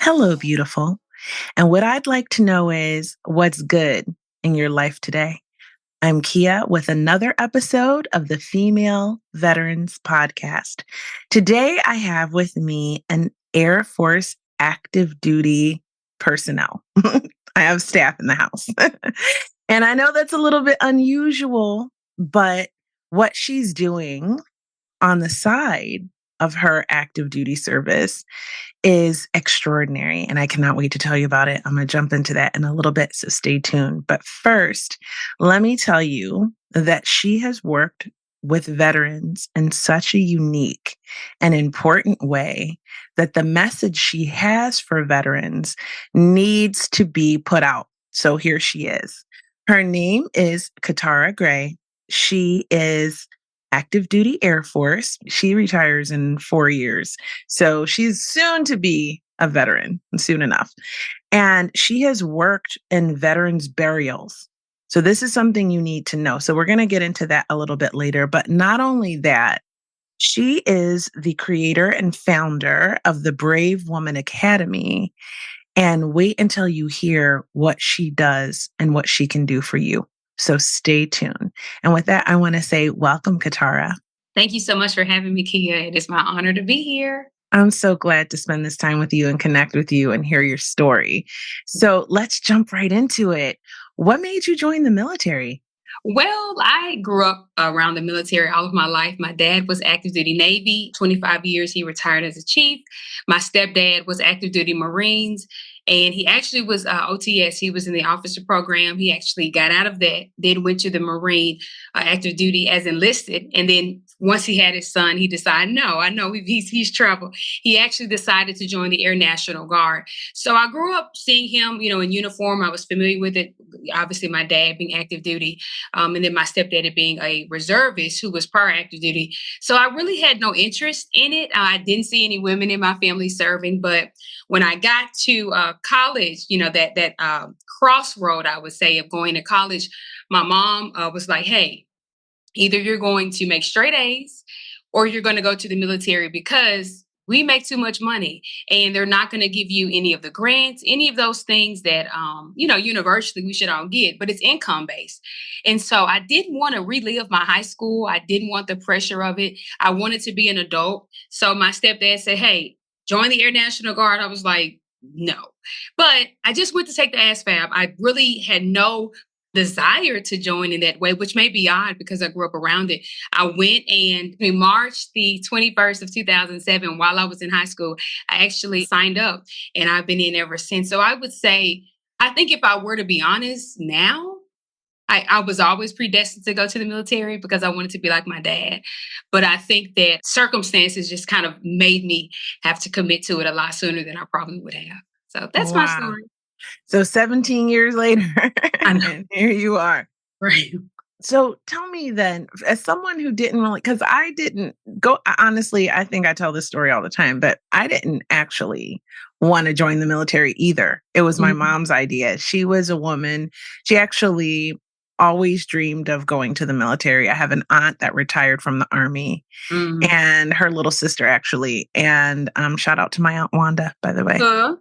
Hello, beautiful. And what I'd like to know is what's good in your life today? I'm Kia with another episode of the Female Veterans Podcast. Today, I have with me an Air Force active duty personnel. I have staff in the house. And I know that's a little bit unusual, but what she's doing on the side of her active duty service is extraordinary. And I cannot wait to tell you about it. I'm going to jump into that in a little bit. So stay tuned. But first, let me tell you that she has worked with veterans in such a unique and important way that the message she has for veterans needs to be put out. So here she is. Her name is Ketara Gray. She is active duty Air Force. She retires in 4 years. So she's soon to be a veteran, soon enough. And she has worked in veterans burials. So this is something you need to know. So we're going to get into that a little bit later. But not only that, she is the creator and founder of the Brave Woman Academy. And wait until you hear what she does and what she can do for you. So stay tuned. And with that, I want to say welcome, Ketara. Thank you so much for having me, Kia. It is my honor to be here. I'm so glad to spend this time with you and connect with you and hear your story. So let's jump right into it. What made you join the military? Well, I grew up around the military all of my life. My dad was active duty Navy, 25 years. He retired as a chief. My stepdad was active duty Marines, and he actually was OTS. He was in the officer program. He actually got out of that, then went to the Marine active duty as enlisted. And then once he had his son, he decided, no, I know he's trouble. He actually decided to join the Air National Guard. So I grew up seeing him, in uniform. I was familiar with it. Obviously, my dad being active duty. And then my stepdad being a reservist who was prior active duty. So I really had no interest in it. I didn't see any women in my family serving. But when I got to college, that crossroad, I would say, of going to college, my mom was like, hey, either you're going to make straight A's or you're going to go to the military because we make too much money and they're not going to give you any of the grants, any of those things that, universally we should all get, but it's income based. And so I didn't want to relive my high school. I didn't want the pressure of it. I wanted to be an adult. So my stepdad said, hey, join the Air National Guard. I was like, no, but I just went to take the ASVAB. I really had no desire to join in that way, which may be odd because I grew up around it. I went and in March the 21st of 2007, while I was in high school, I actually signed up and I've been in ever since. So I would say, I think if I were to be honest now, I was always predestined to go to the military because I wanted to be like my dad. But I think that circumstances just kind of made me have to commit to it a lot sooner than I probably would have. So that's my Wow. story. So 17 years later, I know. and here you are. Right. So tell me then, as someone who didn't really, because I didn't go, honestly, I think I tell this story all the time, but I didn't actually want to join the military either. It was my Mhm. mom's idea. She was a woman. She actually always dreamed of going to the military. I have an aunt that retired from the army Mm. and her little sister actually. And shout out to my aunt Wanda, by the way. Uh,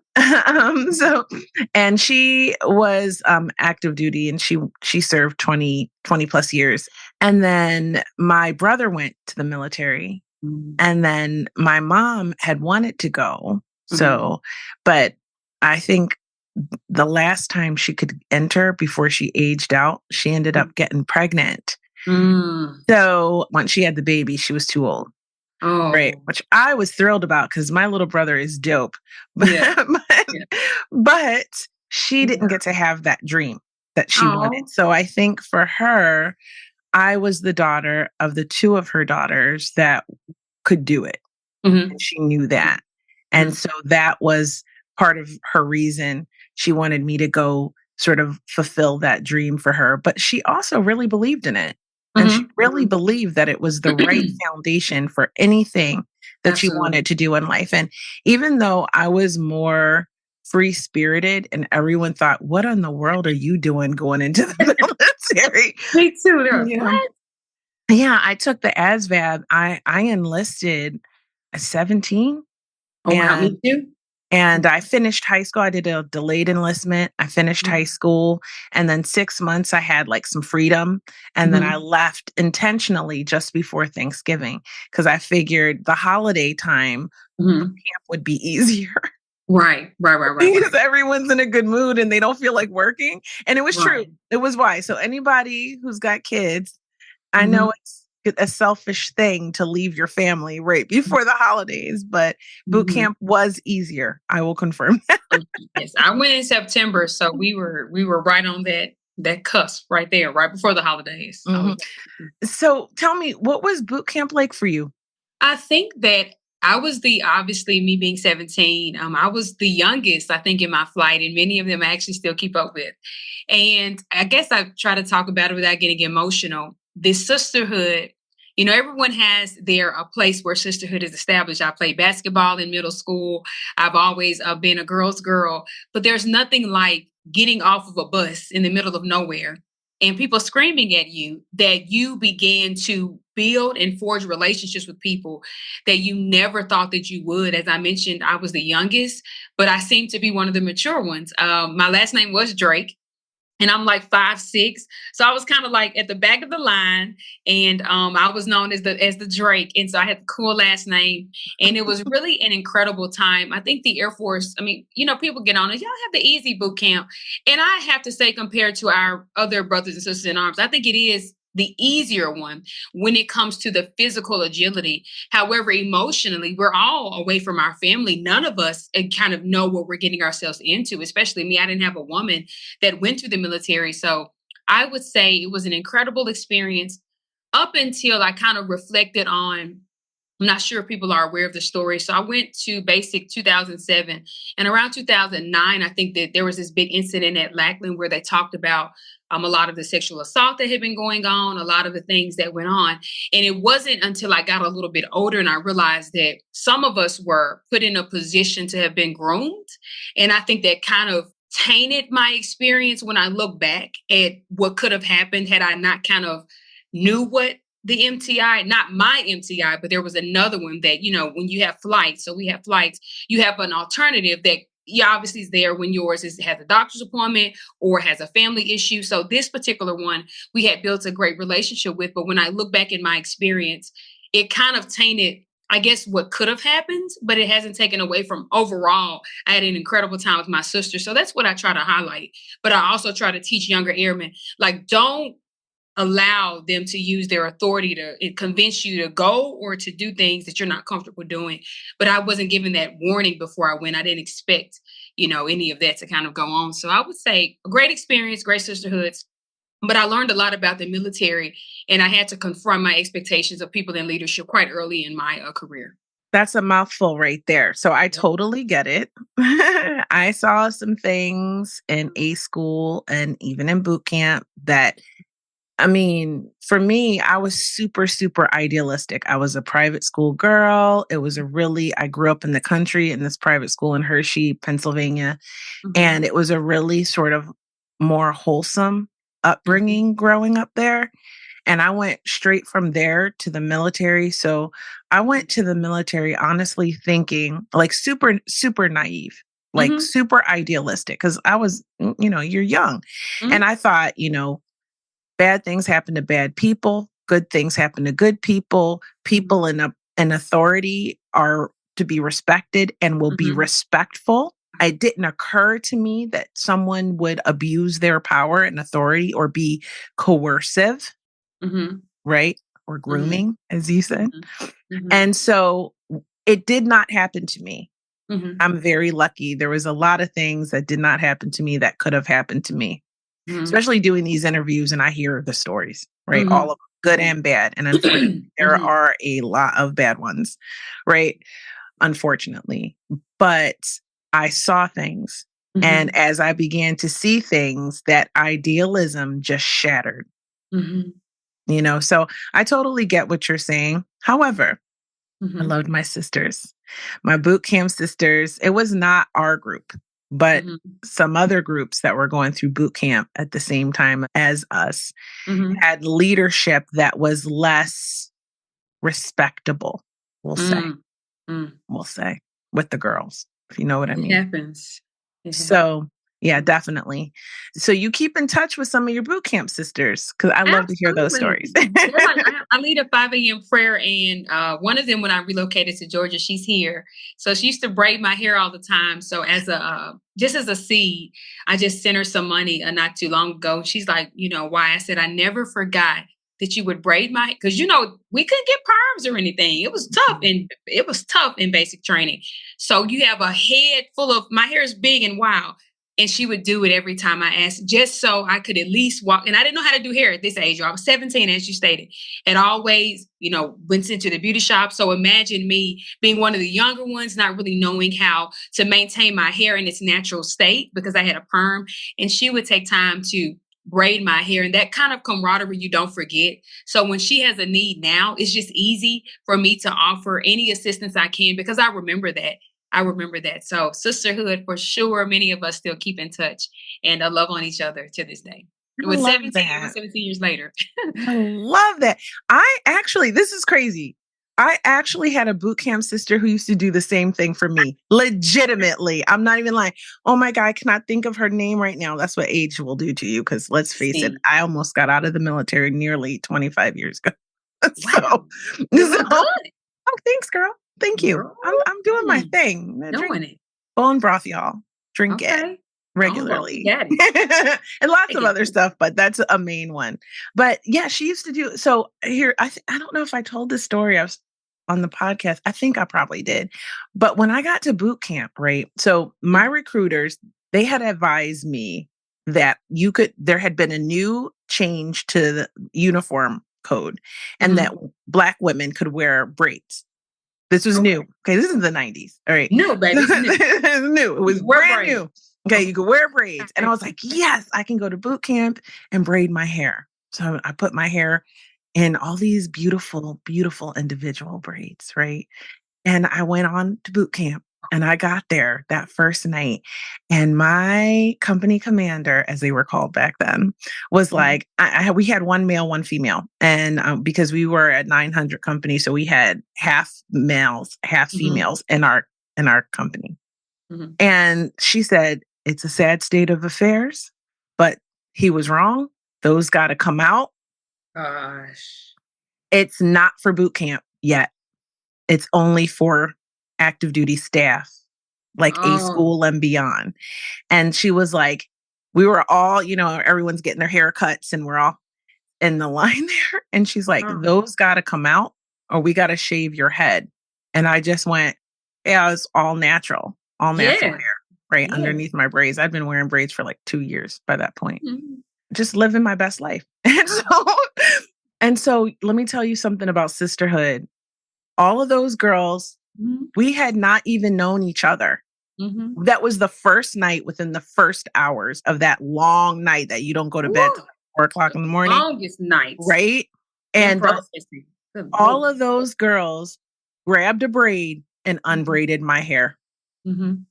So and she was active duty and she served 20 plus years. And then my brother went to the military mm, and then my mom had wanted to go. mhm, So, but I think the last time she could enter before she aged out, she ended mm, up getting pregnant. mm. So once she had the baby, she was too old. Right, Oh, which I was thrilled about because my little brother is dope. But yeah, but yeah, but she didn't yeah. get to have that dream that she wanted. Oh, So I think for her, I was the daughter of the two of her daughters that could do it, and mhm, she knew that. And mhm, so that was part of her reason she wanted me to go sort of fulfill that dream for her. But she also really believed in it. And she mhm. really believed that it was the right foundation for anything that you Absolutely. wanted to do in life. And even though I was more free spirited and everyone thought, what in the world are you doing going into the military? Me too. They're like, You know, what? yeah, I took the ASVAB. I enlisted at 17 Oh, wow, and me too. And I finished high school. I did a delayed enlistment. I finished high school. And then 6 months, I had like some freedom. And then I left intentionally just before Thanksgiving because I figured the holiday time camp would be easier. Right. Because everyone's in a good mood and they don't feel like working. And it was true. It was wise. So anybody who's got kids, I know it's a selfish thing to leave your family right before the holidays, but boot camp was easier. I will confirm that. Yes, I went in September, so we were right on that cusp right there, right before the holidays. So tell me, what was boot camp like for you? I think that I was obviously me being 17, I was the youngest, I think, in my flight, and many of them I actually still keep up with. And I guess I try to talk about it without getting emotional. This sisterhood, everyone has a place where sisterhood is established. I played basketball in middle school. I've always been a girl's girl, but there's nothing like getting off of a bus in the middle of nowhere and people screaming at you that you began to build and forge relationships with people that you never thought that you would. As I mentioned, I was the youngest, but I seemed to be one of the mature ones. My last name was Drake. And I'm like 5'6", so I was kind of like at the back of the line, and I was known as the Drake, and so I had the cool last name, and it was really an incredible time. I think the Air Force, people get on it, y'all have the easy boot camp, and I have to say, compared to our other brothers and sisters in arms, I think it is the easier one when it comes to the physical agility. However, emotionally, we're all away from our family. None of us kind of know what we're getting ourselves into, especially me. I didn't have a woman that went through the military. So I would say it was an incredible experience up until I kind of reflected on, I'm not sure if people are aware of the story. So I went to basic 2007, and around 2009, I think that there was this big incident at Lackland where they talked about a lot of the sexual assault that had been going on, a lot of the things that went on. And it wasn't until I got a little bit older and I realized that some of us were put in a position to have been groomed. And I think that kind of tainted my experience when I look back at what could have happened had I not kind of knew what the MTI, not my MTI, but there was another one that, when you have flights, so we have flights, you have an alternative that obviously is there when yours has a doctor's appointment or has a family issue. So this particular one, we had built a great relationship with. But when I look back at my experience, it kind of tainted, I guess, what could have happened, but it hasn't taken away from overall. I had an incredible time with my sister. So that's what I try to highlight. But I also try to teach younger airmen, like, don't allow them to use their authority to convince you to go or to do things that you're not comfortable doing. But I wasn't given that warning before I went. I didn't expect, any of that to kind of go on. So I would say a great experience, great sisterhoods. But I learned a lot about the military, and I had to confront my expectations of people in leadership quite early in my career. That's a mouthful right there. So I totally get it. I saw some things in A school and even in boot camp that, for me, I was super, super idealistic. I was a private school girl. I grew up in the country in this private school in Hershey, Pennsylvania. And it was a really sort of more wholesome upbringing growing up there. And I went straight from there to the military. So I went to the military, honestly thinking like super, super naive, like super idealistic. Cause I was, you're young. And I thought, bad things happen to bad people. Good things happen to good people. People in authority are to be respected and will be respectful. It didn't occur to me that someone would abuse their power and authority or be coercive, right? Or grooming, as you said. And so it did not happen to me. I'm very lucky. There was a lot of things that did not happen to me that could have happened to me. Especially doing these interviews and I hear the stories, right? All of them, good and bad. And unfortunately, there are a lot of bad ones, right? Unfortunately. But I saw things. And as I began to see things, that idealism just shattered. So I totally get what you're saying. However, I loved my sisters, my boot camp sisters. It was not our group, but some other groups that were going through boot camp at the same time as us had leadership that was less respectable, we'll say, with the girls. if you know what I It mean. happens. It happens. So, yeah, definitely. So you keep in touch with some of your boot camp sisters because I love to hear those Absolutely. stories. Yeah, I lead a 5 a.m. prayer, and one of them, when I relocated to Georgia, she's here. So she used to braid my hair all the time. So as a just as a seed, I just sent her some money not too long ago. She's like, why? I said, I never forgot that you would braid my, because we couldn't get perms or anything. It was tough, and it was tough in basic training. So you have a head full of, my hair is big and wild. And she would do it every time I asked, just so I could at least walk. And I didn't know how to do hair at this age. I was 17, as you stated, and always, went into the beauty shop. So imagine me being one of the younger ones, not really knowing how to maintain my hair in its natural state because I had a perm. And she would take time to braid my hair, and that kind of camaraderie you don't forget. So when she has a need now, it's just easy for me to offer any assistance I can because I remember that. So sisterhood for sure. Many of us still keep in touch and love on each other to this day. I love that. 17 years later. I love that. This is crazy. I actually had a boot camp sister who used to do the same thing for me. Legitimately. I'm not even lying. Oh my God, I cannot think of her name right now. That's what age will do to you. Because let's face it, I almost got out of the military nearly 25 years ago. Wow. Oh, thanks, girl. Thank you. I'm doing my thing. Doing it. Bone broth, y'all. Drink it regularly. And lots of other stuff, but that's a main one. But yeah, she used to do, so here, I don't know if I told this story on the podcast. I think I probably did. But when I got to boot camp, right? So my recruiters, they had advised me that there had been a new change to the uniform code and that Black women could wear braids. This was new. Okay, this is the 90s. All right. No, baby. It's new. It was brand new. Okay, you could wear braids. And I was like, yes, I can go to boot camp and braid my hair. So I put my hair in all these beautiful, beautiful individual braids, right? And I went on to boot camp. And I got there that first night, and my company commander, as they were called back then, was like, we had one male, one female. And because we were at 900 company, so we had half males, half females in our company. And she said, it's a sad state of affairs, but he was wrong. Those got to come out. Gosh. It's not for boot camp yet. It's only for active duty staff, like A school and beyond. And she was like, we were all, everyone's getting their haircuts and we're all in the line there. And she's like, those got to come out or we got to shave your head. And I just went, yeah, it's all natural hair, right? Underneath my braids. I'd been wearing braids for like 2 years by that point. Just living my best life. And so let me tell you something about sisterhood. All of those girls, we had not even known each other. That was the first night within the first hours of that long night that you don't go to bed till 4 o'clock in the morning. Longest nights. Right? And all of those girls grabbed a braid and unbraided my hair.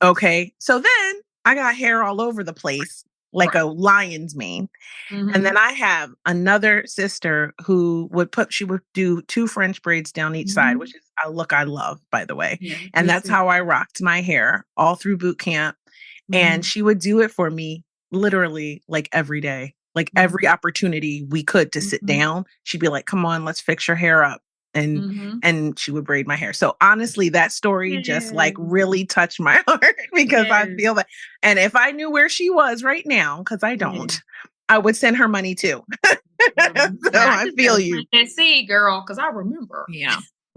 Okay. So then I got hair all over the place like a lion's mane. And then I have another sister who she would do 2 French braids down each side, which is a look I love, by the way. And that's how I rocked my hair all through boot camp. And she would do it for me literally like every day, like every opportunity we could to sit down. She'd be like, come on, let's fix your hair up. And she would braid my hair. So honestly, that story just like really touched my heart because I feel that. And if I knew where she was right now, because I don't, I would send her money too. So I feel you. And see, girl, because I remember.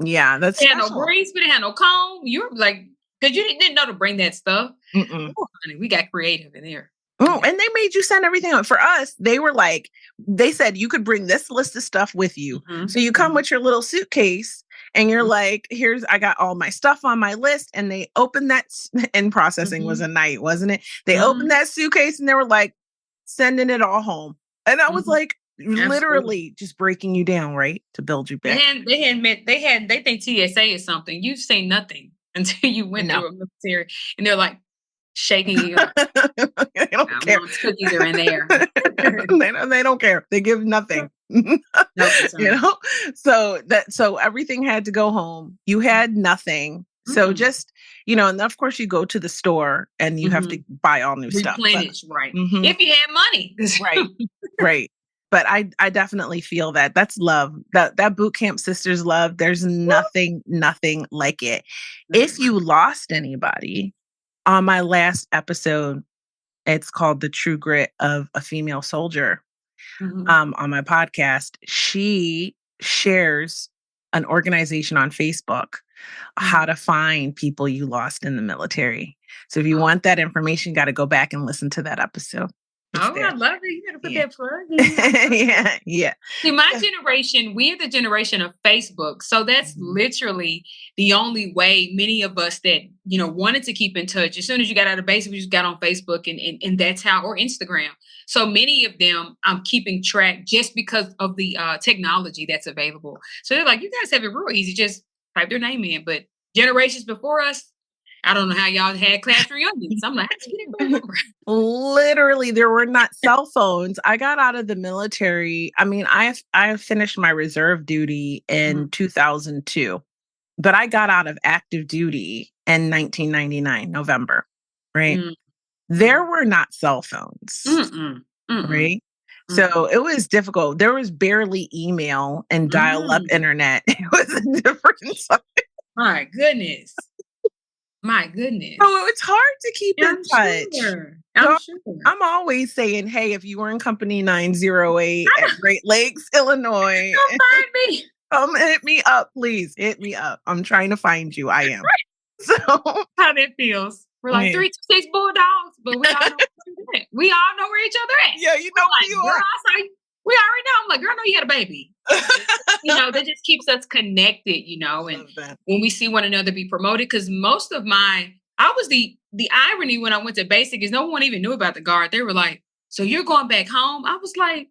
Yeah, that's we had no braids, we didn't have no comb. You were like, because you didn't know to bring that stuff. Oh, honey, we got creative in there. Oh, and they made you send everything up. For us, they were like, they said you could bring this list of stuff with you. So you come with your little suitcase and you're like, I got all my stuff on my list. And they opened that, and processing was a night, wasn't it? They opened that suitcase and they were like, sending it all home. And I was like, literally just breaking you down, right? To build you back. They think TSA is something. You've seen nothing until you went through a military, and they're like shaking you up. They don't care. Cookies are in there. they don't care. They give nothing. So everything had to go home. You had nothing. So just, and of course you go to the store and you have to buy all new stuff. Replenish, right. If you had money. Right. Right. But I definitely feel that that's love. That boot camp sisters love. There's nothing like it. If you lost anybody, on my last episode, it's called The True Grit of a Female Soldier. On my podcast, she shares an organization on Facebook, how to find people you lost in the military. So if you want that information, you got to go back and listen to that episode. I love it. You got to put that plug in. Yeah. See, my generation, we're the generation of Facebook. So that's literally the only way many of us that, wanted to keep in touch. As soon as you got out of basic, we just got on Facebook and that's how, or Instagram. So many of them I'm keeping track just because of the technology that's available. So they're like, you guys have it real easy. Just type their name in. But generations before us, I don't know how y'all had class reunions. I'm like, how'd you get it? Literally, there were not cell phones. I got out of the military. I mean, I finished my reserve duty in 2002, but I got out of active duty in 1999, November, right? There were not cell phones, right? So it was difficult. There was barely email and dial-up internet. It was a different time. My goodness. My goodness. So it's hard to keep in touch. Sure. I'm sure. I'm always saying, hey, if you were in Company 908 at Great Lakes, Illinois, come find me. Come hit me up, please. Hit me up. I'm trying to find you. I am. So how that feels. We're like 326 Bulldogs, but we all know we all know where each other at. Yeah, you know where you are. We already know. I'm like, girl, I know you had a baby. That just keeps us connected, and when we see one another be promoted, because most of I was the irony when I went to basic is no one even knew about the Guard. They were like, so you're going back home? I was like,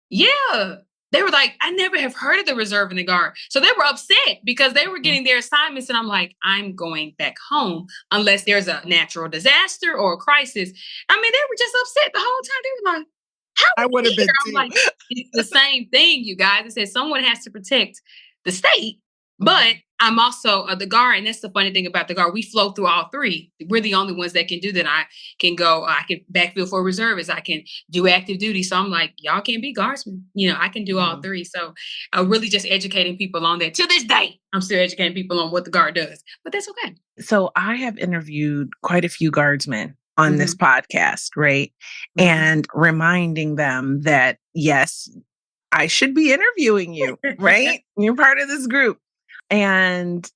yeah. They were like, I never have heard of the reserve and the Guard. So they were upset because they were getting their assignments. And I'm like, I'm going back home unless there's a natural disaster or a crisis. I mean, they were just upset the whole time. They were like, how I would have been too. I'm like, it's the same thing, you guys. It says someone has to protect the state, but I'm also the Guard. And that's the funny thing about the Guard. We flow through all three. We're the only ones that can do that. I can backfill for reservists. I can do active duty. So I'm like, y'all can't be guardsmen. I can do all three. So really just educating people on that. To this day, I'm still educating people on what the Guard does, but that's okay. So I have interviewed quite a few guardsmen on this podcast, right? And reminding them that, yes, I should be interviewing you, right? You're part of this group. And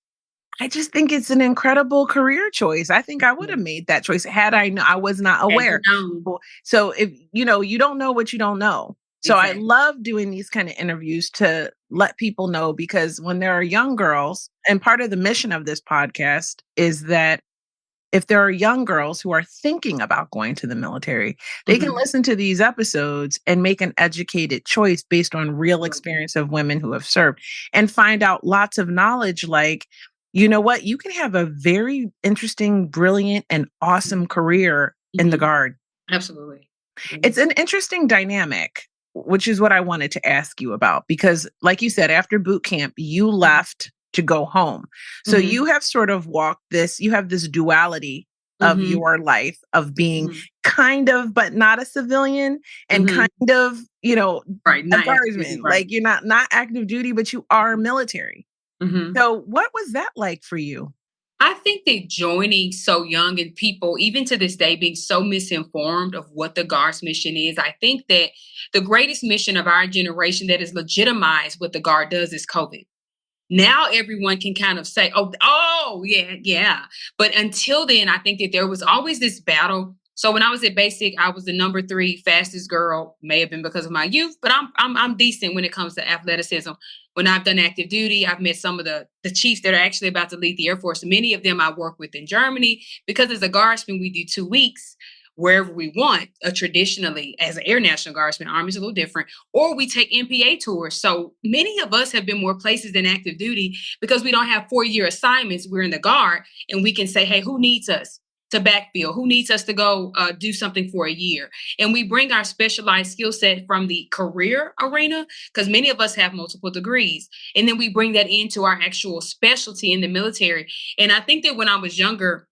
I just think it's an incredible career choice. I think I would have made that choice had I was not aware. So if, you don't know what you don't know. So I love doing these kind of interviews to let people know, because when there are young girls, and part of the mission of this podcast is that if there are young girls who are thinking about going to the military, they can listen to these episodes and make an educated choice based on real experience of women who have served and find out lots of knowledge. Like, you know what? You can have a very interesting, brilliant, and awesome career in the Guard. Absolutely. It's an interesting dynamic, which is what I wanted to ask you about, because like you said, after boot camp, you left to go home. So you have sort of walked you have this duality of your life of being kind of, but not a civilian, and kind of, a guardsman. Right. Like you're not active duty, but you are military. So what was that like for you? I think that joining so young and people, even to this day, being so misinformed of what the Guard's mission is, I think that the greatest mission of our generation that is legitimized what the Guard does is COVID. Now everyone can kind of say, oh, yeah. But until then, I think that there was always this battle. So when I was at basic, I was the number 3 fastest girl. May have been because of my youth, but I'm decent when it comes to athleticism. When I've done active duty, I've met some of the chiefs that are actually about to lead the Air Force. Many of them I work with in Germany, because as a guardsman, we do 2 weeks wherever we want, traditionally as an Air National Guardsman. Army's a little different. Or we take MPA tours. So many of us have been more places than active duty because we don't have 4-year assignments. We're in the Guard and we can say, hey, who needs us? to backfill, who needs us to go do something for a year. And we bring our specialized skill set from the career arena, because many of us have multiple degrees. And then we bring that into our actual specialty in the military. And I think that when I was younger,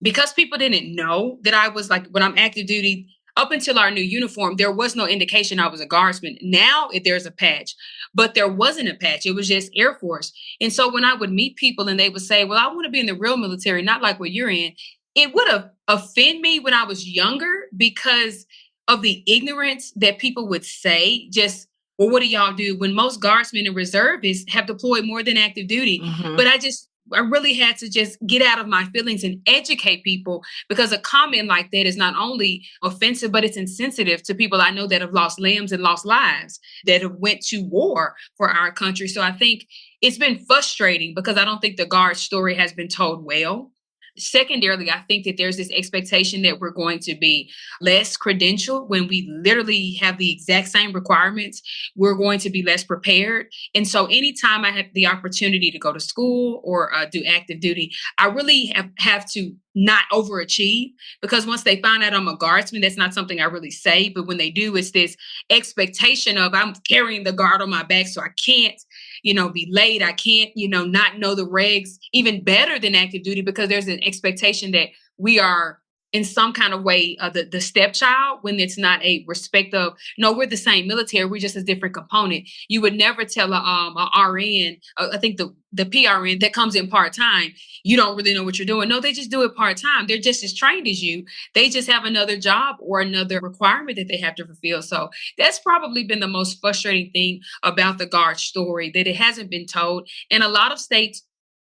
because people didn't know that I was like, when I'm active duty, up until our new uniform, there was no indication I was a guardsman. Now there's a patch, but there wasn't a patch. It was just Air Force. And so when I would meet people and they would say, well, I want to be in the real military, not like what you're in, it would have offended me when I was younger because of the ignorance that people would say, just, well, what do y'all do? When most guardsmen and reservists have deployed more than active duty. Mm-hmm. But I really had to just get out of my feelings and educate people, because a comment like that is not only offensive, but it's insensitive to people I know that have lost limbs and lost lives, that have went to war for our country. So I think it's been frustrating because I don't think the Guard story has been told well. Secondarily, I think that there's this expectation that we're going to be less credentialed when we literally have the exact same requirements. We're going to be less prepared. And so anytime I have the opportunity to go to school or do active duty, I really have to not overachieve, because once they find out I'm a guardsman, that's not something I really say. But when they do, it's this expectation of I'm carrying the guard on my back, so I can't be late. I can't, not know the regs even better than active duty, because there's an expectation that we are in some kind of way the stepchild, when it's not a respect of, no, we're the same military, we're just a different component. You would never tell a RN, I think the PRN that comes in part-time, you don't really know what you're doing. No, they just do it part-time. They're just as trained as you. They just have another job or another requirement that they have to fulfill. So that's probably been the most frustrating thing about the Guard story, that it hasn't been told. And a lot of states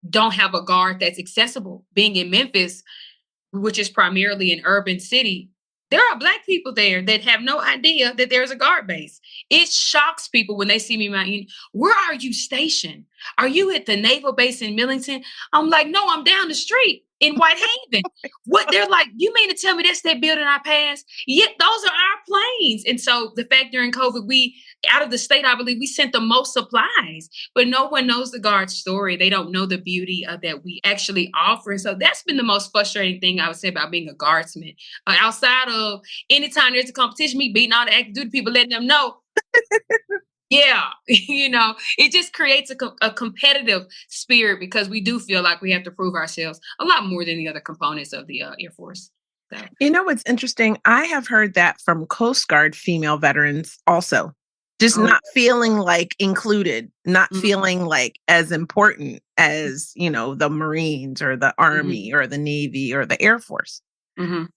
don't have a Guard that's accessible. Being in Memphis, which is primarily an urban city, there are Black people there that have no idea that there's a Guard base. It shocks people when they see me, where are you stationed? Are you at the naval base in Millington? I'm like, no, I'm down the street in Whitehaven. What? They're like, you mean to tell me that's that building I passed? Yeah, those are our planes. And so the fact during COVID, out of the state, I believe we sent the most supplies, but no one knows the Guard story. They don't know the beauty that we actually offer. And so that's been the most frustrating thing I would say about being a guardsman. Outside of anytime there's a competition, me beating all the active duty people, letting them know, yeah, it just creates a competitive spirit, because we do feel like we have to prove ourselves a lot more than the other components of the Air Force. So. What's interesting? I have heard that from Coast Guard female veterans also. Just not feeling like included, not feeling like as important as, the Marines or the Army or the Navy or the Air Force.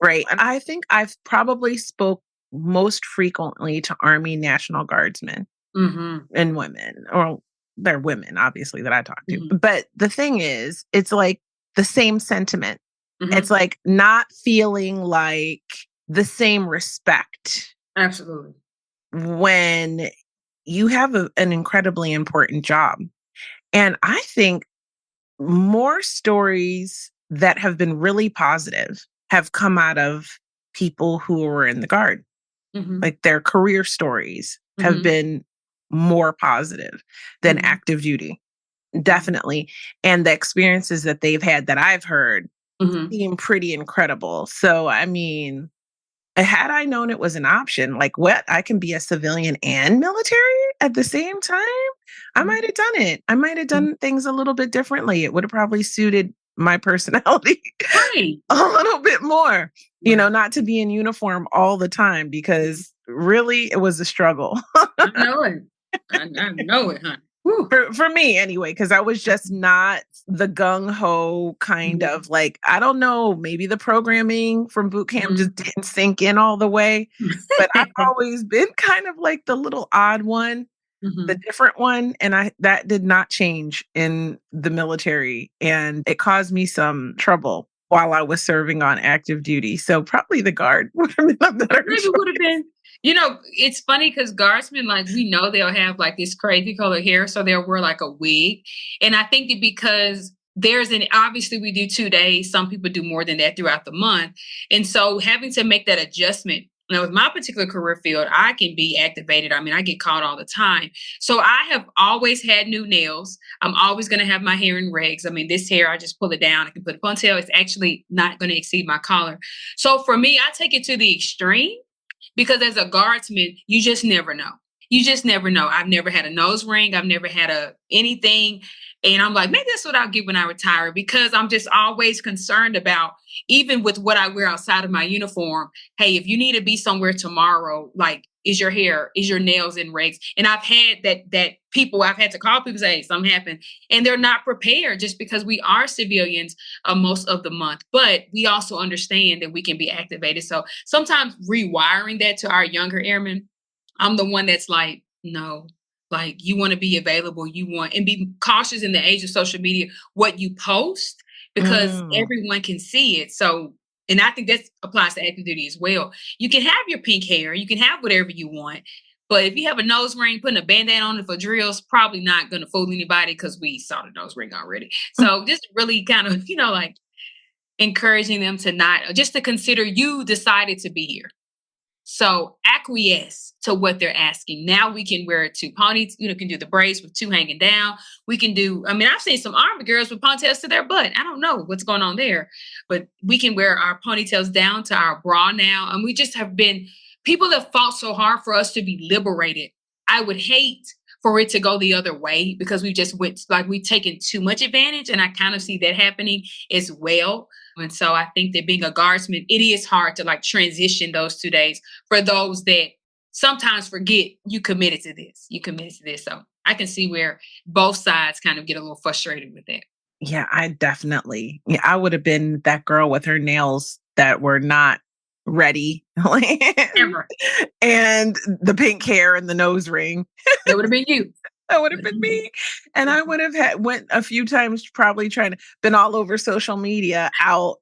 Right. And I think I've probably spoke most frequently to Army National Guardsmen and women, or they're women, obviously, that I talk to. But the thing is, it's like the same sentiment. It's like not feeling like the same respect. Absolutely. When you have an incredibly important job. And I think more stories that have been really positive have come out of people who were in the Guard. Like their career stories have been more positive than active duty. Definitely. And the experiences that they've had that I've heard seem pretty incredible. So, had I known it was an option, like what, I can be a civilian and military at the same time, I might have done it. I might have done things a little bit differently. It would have probably suited my personality a little bit more, not to be in uniform all the time, because really it was a struggle. I know it. I know it, huh? For me anyway, because I was just not the gung-ho kind of like, I don't know, maybe the programming from boot camp just didn't sink in all the way. But I've always been kind of like the little odd one, the different one. And that did not change in the military. And it caused me some trouble while I was serving on active duty. So probably the Guard would have been a better choice. Maybe would have been. It's funny because guardsmen, like, we know they'll have like this crazy color hair, so they'll wear like a wig. And I think that because obviously we do 2 days, some people do more than that throughout the month. And so having to make that adjustment Now, with my particular career field, I can be activated. I mean, I get called all the time. So I have always had new nails. I'm always going to have my hair in regs. I mean, this hair, I just pull it down. I can put a ponytail. It's actually not going to exceed my collar. So for me, I take it to the extreme because as a guardsman, you just never know. You just never know. I've never had a nose ring. I've never had anything. And I'm like, maybe that's what I'll get when I retire because I'm just always concerned about, even with what I wear outside of my uniform. Hey, if you need to be somewhere tomorrow, like, is your nails in regs? And I've had I've had to call people, say, hey, something happened. And they're not prepared just because we are civilians most of the month. But we also understand that we can be activated. So sometimes rewiring that to our younger airmen, I'm the one that's like, no, like you want to be available. And be cautious in the age of social media, what you post, because everyone can see it. So, and I think that applies to active duty as well. You can have your pink hair, you can have whatever you want. But if you have a nose ring, putting a bandana on it for drills, probably not going to fool anybody because we saw the nose ring already. So just really kind of, like encouraging them just to consider you decided to be here. So acquiesce to what they're asking. Now we can wear 2 ponies, can do the braids with 2 hanging down. We can I've seen some Army girls with ponytails to their butt. I don't know what's going on there, but we can wear our ponytails down to our bra now. And we just have been, people have fought so hard for us to be liberated. I would hate for it to go the other way because we've taken too much advantage. And I kind of see that happening as well. And so I think that being a guardsman, it is hard to transition those 2 days for those that sometimes forget you committed to this. So I can see where both sides kind of get a little frustrated with that. Yeah, I would have been that girl with her nails that were not ready. Ever. And the pink hair and the nose ring. That would have been you. That would have been me. And I would have went a few times probably been all over social media out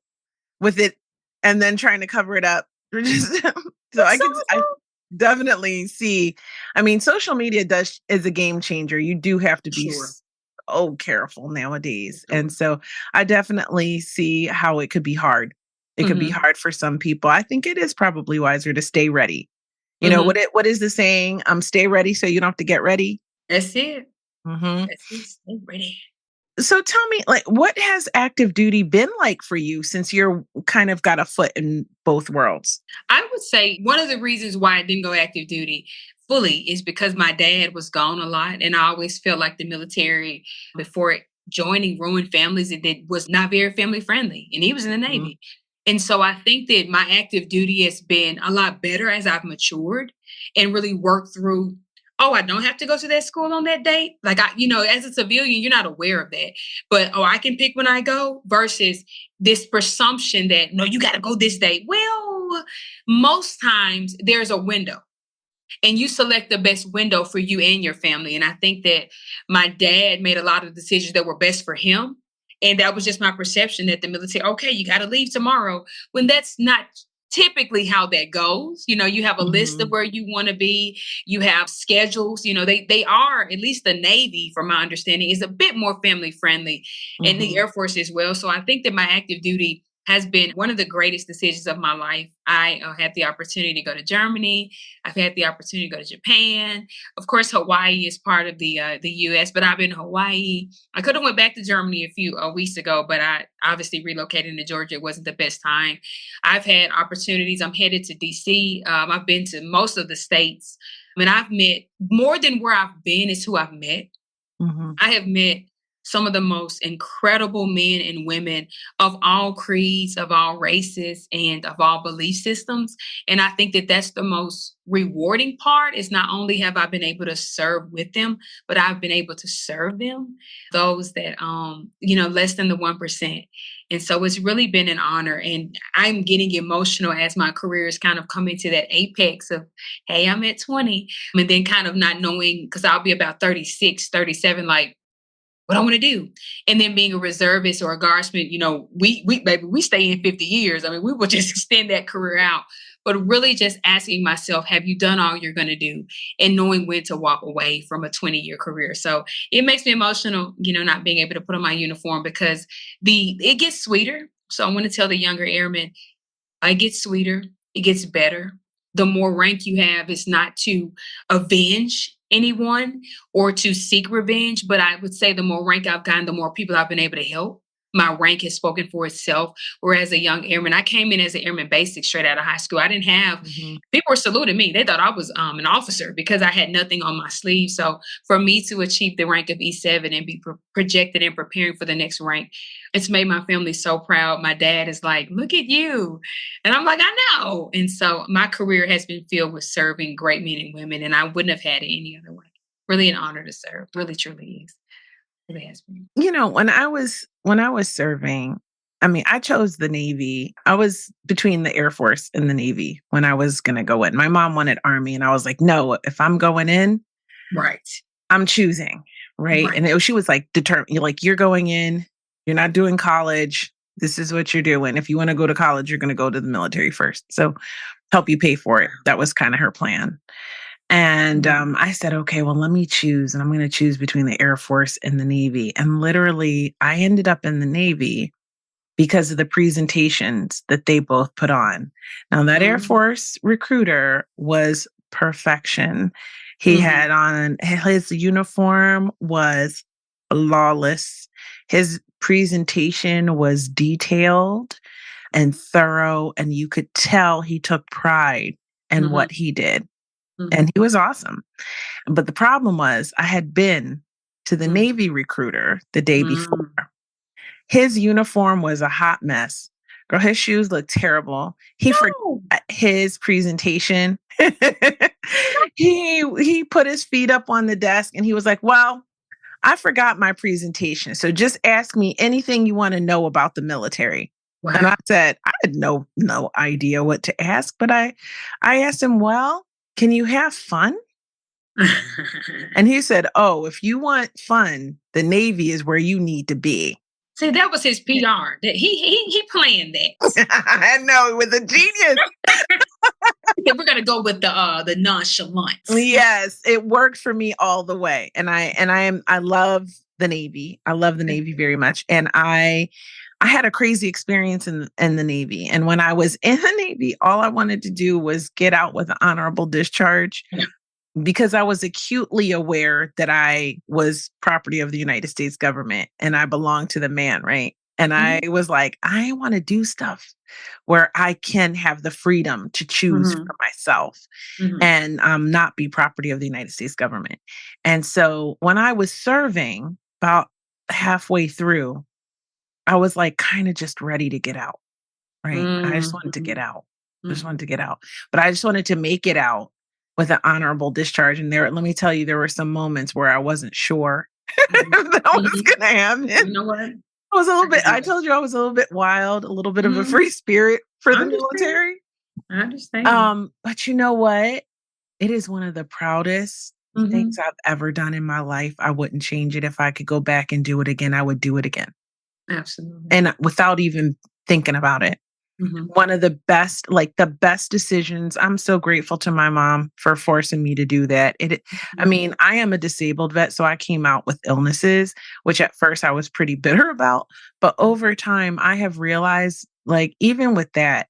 with it and then trying to cover it up. So I definitely see. I mean, social media is a game changer. You do have to be so careful nowadays. Sure. And so I definitely see how it could be hard. It could be hard for some people. I think it is probably wiser to stay ready. You know, what is the saying? Stay ready so you don't have to get ready. That's it. That's it. Stay ready. So tell me, what has active duty been like for you since you're kind of got a foot in both worlds? I would say one of the reasons why I didn't go active duty fully is because my dad was gone a lot. And I always felt like the military before joining ruined families. It was not very family friendly. And he was in the Navy. And so I think that my active duty has been a lot better as I've matured and really worked through, I don't have to go to that school on that date. As a civilian, you're not aware of that. But, I can pick when I go versus this presumption that, no, you got to go this day. Well, most times there's a window and you select the best window for you and your family. And I think that my dad made a lot of decisions that were best for him. And that was just my perception that the military, okay, you got to leave tomorrow, when that's not typically how that goes. You have a list of where you want to be. You have schedules. They are, at least the Navy, from my understanding, is a bit more family friendly, and the Air Force as well. So I think that my active duty has been one of the greatest decisions of my life. I had the opportunity to go to Germany. I've had the opportunity to go to Japan. Of course, Hawaii is part of the U.S., but I've been to Hawaii. I could have went back to Germany a few weeks ago, but I obviously relocated to Georgia. It wasn't the best time. I've had opportunities. I'm headed to D.C. I've been to most of the states. I mean, I've met more than where I've been is who I've met. I have met some of the most incredible men and women of all creeds, of all races, and of all belief systems. And I think that that's the most rewarding part, is not only have I been able to serve with them, but I've been able to serve them, those that, less than the 1%. And so it's really been an honor. And I'm getting emotional as my career is kind of coming to that apex of, hey, I'm at 20. And then kind of not knowing, because I'll be about 36, 37, what I want to do. And then being a reservist or a guardsman, we stay in 50 years. I mean, we will just extend that career out. But really just asking myself, have you done all you're going to do? And knowing when to walk away from a 20-year career. So it makes me emotional, not being able to put on my uniform, because it gets sweeter. So I want to tell the younger airmen, it gets sweeter. It gets better. the more rank you have, it's not to avenge anyone or to seek revenge. But I would say the more rank I've gotten, the more people I've been able to help. My rank has spoken for itself. Whereas a young airman, I came in as an airman basic straight out of high school. I didn't have, people were saluting me. They thought I was an officer because I had nothing on my sleeve. So for me to achieve the rank of E7 and be projected and preparing for the next rank, it's made my family so proud. My dad is like, look at you. And I'm like, I know. And so my career has been filled with serving great men and women, and I wouldn't have had it any other way. Really an honor to serve. Really, truly is. Really has been. When I was serving, I mean, I chose the Navy. I was between the Air Force and the Navy when I was going to go in. My mom wanted Army, and I was like, no, if I'm going in, right, I'm choosing. Right. And she was like, determined, like, you're going in, you're not doing college. This is what you're doing. If you want to go to college, you're going to go to the military first. So help you pay for it. That was kind of her plan. And I said, okay, well, let me choose. And I'm going to choose between the Air Force and the Navy. And literally, I ended up in the Navy because of the presentations that they both put on. Now, that Air Force recruiter was perfection. He had on, his uniform was flawless. His presentation was detailed and thorough, and you could tell he took pride in what he did. And he was awesome. But the problem was I had been to the Navy recruiter the day before. His uniform was a hot mess. Girl, his shoes looked terrible. He forgot his presentation. He put his feet up on the desk and he was like, well, I forgot my presentation. So just ask me anything you want to know about the military. Wow. And I said, I had no idea what to ask, but I asked him, well, can you have fun? And he said, oh, if you want fun, the Navy is where you need to be. See, that was his PR. He planned that. I know, it was a genius. We're gonna go with the nonchalance. Yes, it worked for me all the way. And I love the Navy. I love the Navy very much. And I had a crazy experience in the Navy. And when I was in the Navy, all I wanted to do was get out with an honorable discharge because I was acutely aware that I was property of the United States government and I belonged to the man, right? And I was like, I want to do stuff where I can have the freedom to choose for myself and not be property of the United States government. And so when I was serving, about halfway through, I was like kind of just ready to get out, right? I just wanted to get out. But I just wanted to make it out with an honorable discharge. And let me tell you, there were some moments where I wasn't sure if that was going to happen. You know what? I was a little bit, I told you I was a little bit wild, a little bit of a free spirit for the military. I understand. But you know what? It is one of the proudest things I've ever done in my life. I wouldn't change it. If I could go back and do it again, I would do it again. Absolutely. And without even thinking about it. One of the best decisions. I'm so grateful to my mom for forcing me to do that. I mean, I am a disabled vet, so I came out with illnesses, which at first I was pretty bitter about. But over time, I have realized, like, even with that,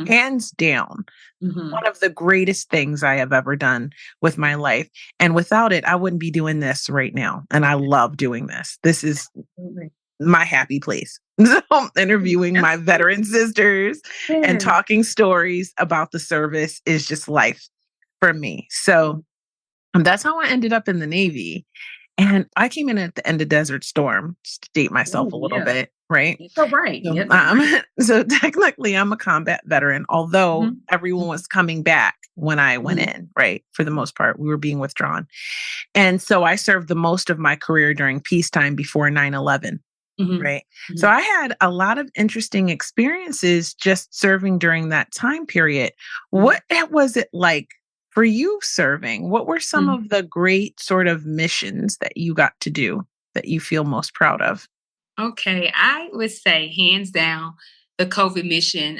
hands down, one of the greatest things I have ever done with my life. And without it, I wouldn't be doing this right now. And I love doing this. This is my happy place. So interviewing my veteran sisters and talking stories about the service is just life for me. So that's how I ended up in the Navy. And I came in at the end of Desert Storm, just to date myself a little bit, right? So right. So technically I'm a combat veteran, although everyone was coming back when I went in, right? For the most part, we were being withdrawn. And so I served the most of my career during peacetime before 9/11. Right. So I had a lot of interesting experiences just serving during that time period. What was it like for you serving? What were some of the great sort of missions that you got to do that you feel most proud of? Okay. I would say hands down, the COVID mission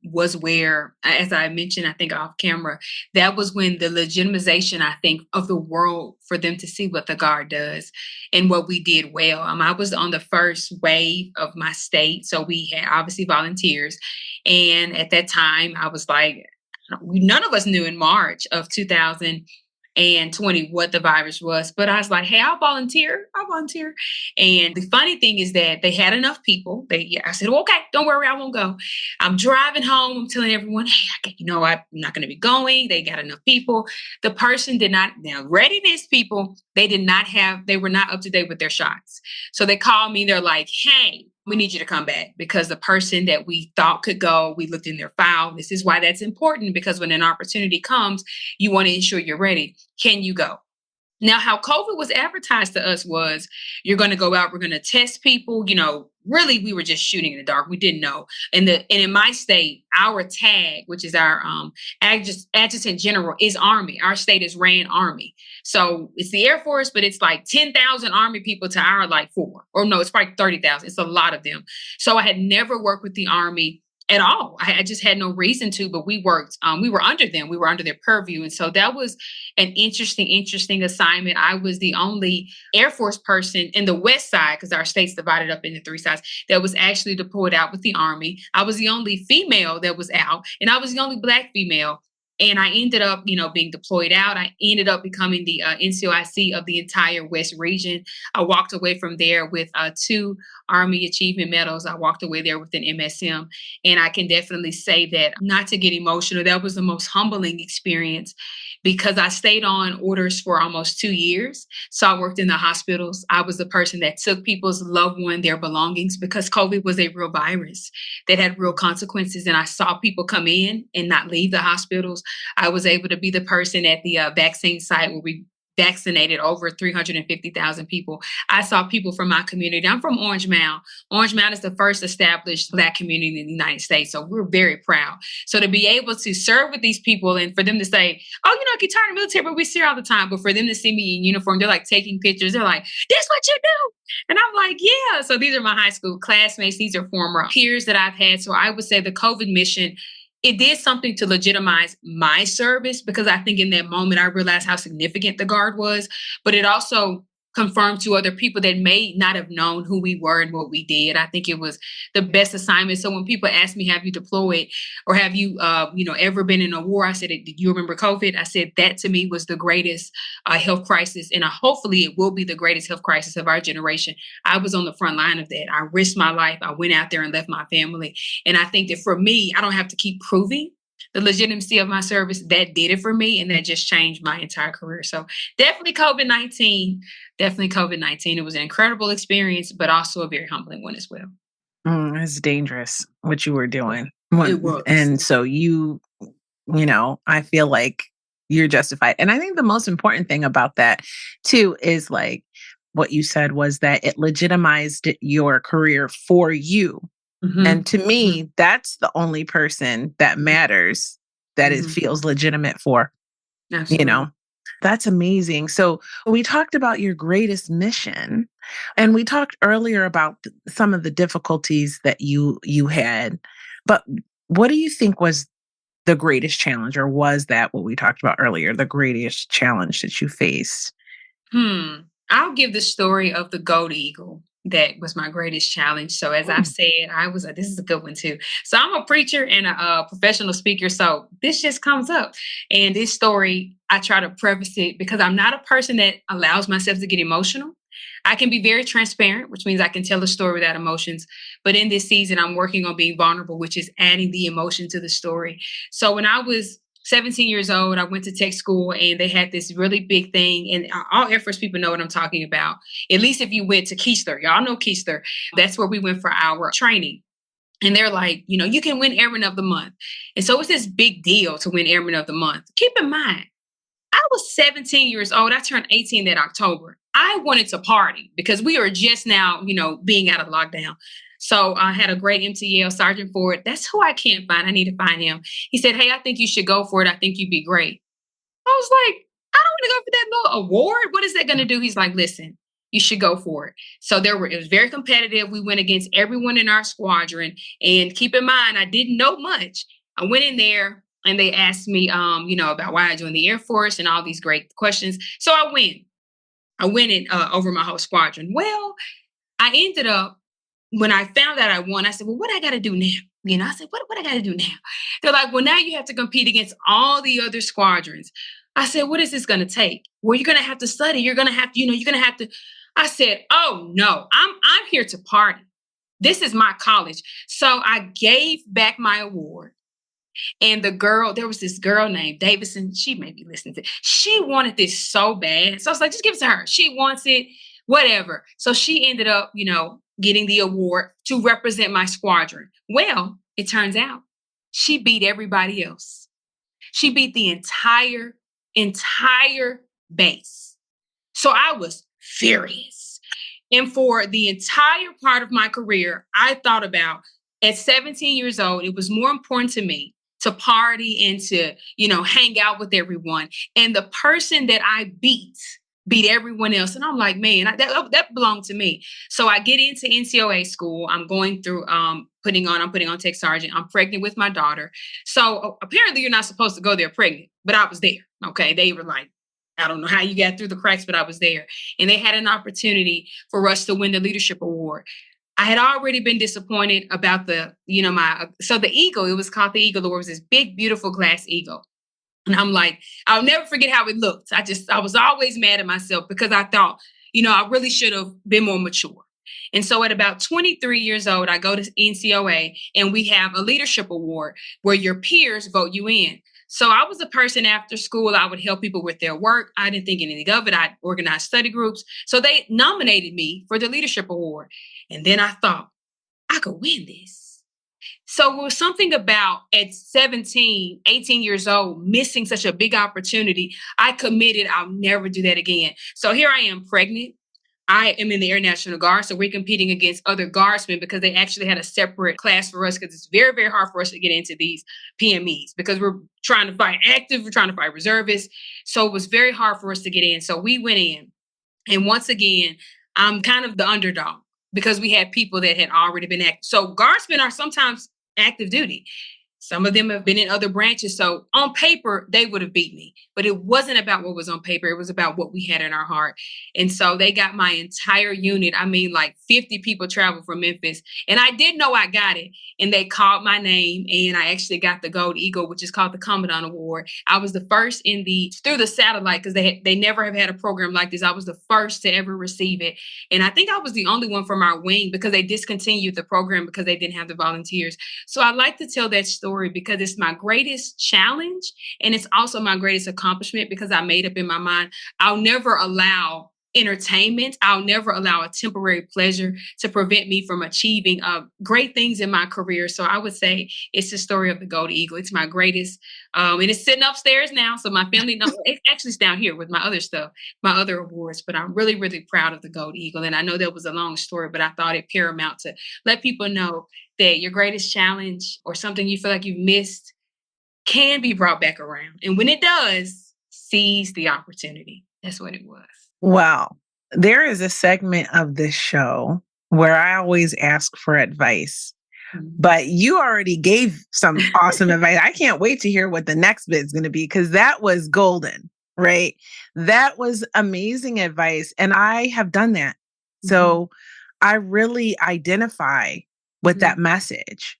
was where, as I mentioned, I think off camera, that was when the legitimization, I think, of the world for them to see what the Guard does and what we did well. I was on the first wave of my state. So we had obviously volunteers. And at that time, I was like, I none of us knew in March of 2020 what the virus was. But I was like, hey, I'll volunteer. I'll volunteer. And the funny thing is that they had enough people. I said, well, okay, don't worry, I won't go. I'm driving home. I'm telling everyone, hey, I'm not going to be going. They got enough people. The person did not, now readiness people, they were not up to date with their shots. So they called me. They're like, hey, we need you to come back because the person that we thought could go, we looked in their file. This is why that's important, because when an opportunity comes, you want to ensure you're ready. Can you go? Now, how COVID was advertised to us was you're going to go out, we're going to test people. Really, we were just shooting in the dark. We didn't know. And in my state, our tag, which is our adjutant general, is Army. Our state is ran Army. So it's the Air Force, but it's like 10,000 Army people to our like 4. Or no, it's probably 30,000. It's a lot of them. So I had never worked with the Army at all. I just had no reason to, but we worked, we were under them. We were under their purview. And so that was an interesting assignment. I was the only Air Force person in the West Side, because our state's divided up into 3 sides, that was actually deployed out with the Army. I was the only female that was out, and I was the only Black female. And I ended up, being deployed out. I ended up becoming the NCOIC of the entire West region. I walked away from there with 2 Army Achievement Medals. I walked away there with an MSM. And I can definitely say that, not to get emotional, that was the most humbling experience, because I stayed on orders for almost 2 years. So I worked in the hospitals. I was the person that took people's loved one, their belongings, because COVID was a real virus that had real consequences. And I saw people come in and not leave the hospitals. I was able to be the person at the vaccine site where we vaccinated over 350,000 people. I saw people from my community. I'm from Orange Mound. Orange Mound is the first established Black community in the United States. So we're very proud. So to be able to serve with these people and for them to say, oh, Ketara in the military, but we see her all the time. But for them to see me in uniform, they're like taking pictures. They're like, this what you do? And I'm like, yeah. So these are my high school classmates. These are former peers that I've had. So I would say the COVID mission, it did something to legitimize my service, because I think in that moment I realized how significant the Guard was, but it also confirmed to other people that may not have known who we were and what we did. I think it was the best assignment. So when people ask me, have you deployed or have you, ever been in a war? I said, did you remember COVID? I said, that to me was the greatest health crisis. And hopefully it will be the greatest health crisis of our generation. I was on the front line of that. I risked my life. I went out there and left my family. And I think that for me, I don't have to keep proving the legitimacy of my service. That did it for me. And that just changed my entire career. So definitely COVID-19. It was an incredible experience, but also a very humbling one as well. It's dangerous what you were doing. It was. And so I feel like you're justified. And I think the most important thing about that too is like what you said was that it legitimized your career for you. Mm-hmm. And to me, that's the only person that matters that it feels legitimate for. Absolutely. That's amazing. So we talked about your greatest mission, and we talked earlier about some of the difficulties that you had. But what do you think was the greatest challenge, or was that what we talked about earlier, the greatest challenge that you faced? I'll give the story of the Gold Eagle. That was my greatest challenge. So as I've said, this is a good one too. So I'm a preacher and a professional speaker. So this just comes up. And this story, I try to preface it because I'm not a person that allows myself to get emotional. I can be very transparent, which means I can tell a story without emotions. But in this season, I'm working on being vulnerable, which is adding the emotion to the story. So when I was 17 years old, I went to tech school, and they had this really big thing. And all Air Force people know what I'm talking about. At least if you went to Keister, y'all know Keister. That's where we went for our training. And they're like, you can win Airman of the Month. And so it's this big deal to win Airman of the Month. Keep in mind, I was 17 years old. I turned 18 that October. I wanted to party because we were just now, being out of lockdown. So I had a great MTL, Sergeant Ford. That's who I can't find. I need to find him. He said, hey, I think you should go for it. I think you'd be great. I was like, I don't want to go for that little award. What is that going to do? He's like, listen, you should go for it. So it was very competitive. We went against everyone in our squadron. And keep in mind, I didn't know much. I went in there and they asked me, about why I joined the Air Force and all these great questions. So I went in over my whole squadron. Well, I ended up, when I found out I won, I said, well, what I got to do now? I said, what I got to do now? They're like, well, now you have to compete against all the other squadrons. I said, what is this going to take? Well, you're going to have to study. You're going to have to, you're going to have to. I said, oh no, I'm here to party. This is my college. So I gave back my award. And there was this girl named Davison. She may be listening to it. She wanted this so bad. So I was like, just give it to her. She wants it, whatever. So she ended up, getting the award to represent my squadron. Well, it turns out she beat everybody else. She beat the entire base. So I was furious. And for the entire part of my career, I thought about at 17 years old, it was more important to me to party and to, hang out with everyone. And the person that I beat everyone else. And I'm like, man, that belonged to me. So I get into NCOA school. I'm going through I'm putting on tech sergeant. I'm pregnant with my daughter. So apparently you're not supposed to go there pregnant, but I was there. Okay. They were like, I don't know how you got through the cracks, but I was there. And they had an opportunity for us to win the leadership award. I had already been disappointed about the eagle. It was called the Eagle Award. It was this big, beautiful glass eagle. And I'm like, I'll never forget how it looked. I was always mad at myself because I thought, I really should have been more mature. And so at about 23 years old, I go to NCOA and we have a leadership award where your peers vote you in. So I was a person after school, I would help people with their work. I didn't think anything of it. I organized study groups. So they nominated me for the leadership award. And then I thought, I could win this. So it was something about at 17, 18 years old, missing such a big opportunity. I committed, I'll never do that again. So here I am pregnant. I am in the Air National Guard. So we're competing against other guardsmen because they actually had a separate class for us because it's very, very hard for us to get into these PMEs because we're trying to fight active, we're trying to fight reservists. So it was very hard for us to get in. So we went in. And once again, I'm kind of the underdog because we had people that had already been active. So guardsmen are sometimes active duty. Some of them have been in other branches. So on paper, they would have beat me. But it wasn't about what was on paper. It was about what we had in our heart. And so they got my entire unit. I mean, like 50 people traveled from Memphis. And I did know I got it. And they called my name. And I actually got the Gold Eagle, which is called the Commandant Award. I was the first through the satellite, because they never have had a program like this. I was the first to ever receive it. And I think I was the only one from our wing because they discontinued the program because they didn't have the volunteers. So I like to tell that story because it's my greatest challenge and it's also my greatest accomplishment because I made up in my mind, I'll never allow entertainment. I'll never allow a temporary pleasure to prevent me from achieving great things in my career. So I would say it's the story of the Gold Eagle. It's my greatest, and it's sitting upstairs now. So my family knows it's actually down here with my other stuff, my other awards, but I'm really, really proud of the Gold Eagle. And I know that was a long story, but I thought it paramount to let people know that your greatest challenge or something you feel like you've missed can be brought back around. And when it does, seize the opportunity. That's what it was. Well, there is a segment of this show where I always ask for advice, but you already gave some awesome advice. I can't wait to hear what the next bit is going to be because that was golden, right? That was amazing advice. And I have done that. So I really identify with that message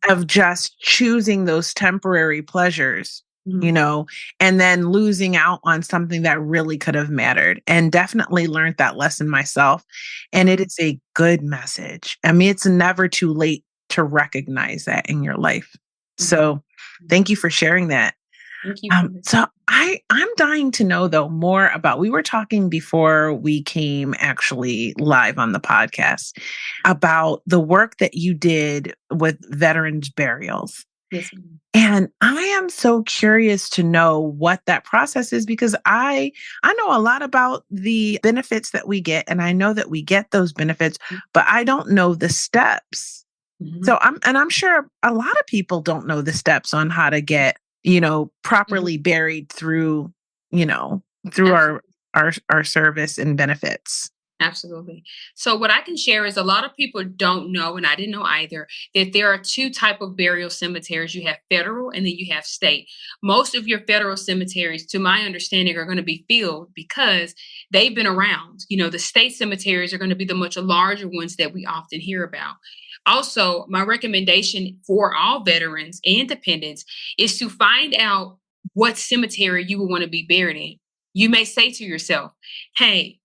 of just choosing those temporary pleasures, and then losing out on something that really could have mattered, and definitely learned that lesson myself. And it is a good message. I mean, it's never too late to recognize that in your life. So thank you for sharing that. Thank you. So I'm dying to know though more about, we were talking before we came actually live on the podcast about the work that you did with veterans burials. Yes. And I am so curious to know what that process is because I know a lot about the benefits that we get, and I know that we get those benefits, but I don't know the steps. So I'm sure a lot of people don't know the steps on how to get, properly buried through, through our service and benefits. Absolutely. So what I can share is a lot of people don't know, and I didn't know either, that there are two types of burial cemeteries. You have federal and then you have state. Most of your federal cemeteries, to my understanding, are going to be filled because they've been around. The state cemeteries are going to be the much larger ones that we often hear about. Also, my recommendation for all veterans and dependents is to find out what cemetery you would want to be buried in. You may say to yourself, hey,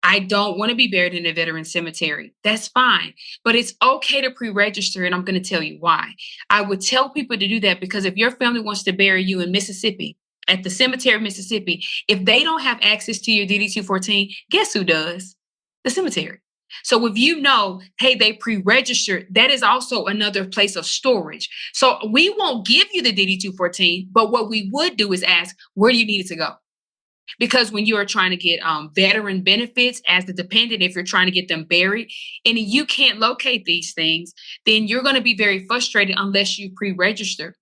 I don't want to be buried in a veteran cemetery. That's fine. But it's okay to pre-register, and I'm going to tell you why. I would tell people to do that because if your family wants to bury you in Mississippi, at the cemetery of Mississippi, if they don't have access to your DD-214, guess who does? The cemetery. So if you know, hey, they pre-registered, that is also another place of storage. So we won't give you the DD-214, but what we would do is ask, where do you need it to go? Because when you are trying to get veteran benefits as the dependent, if you're trying to get them buried and you can't locate these things, then you're going to be very frustrated unless you pre-register.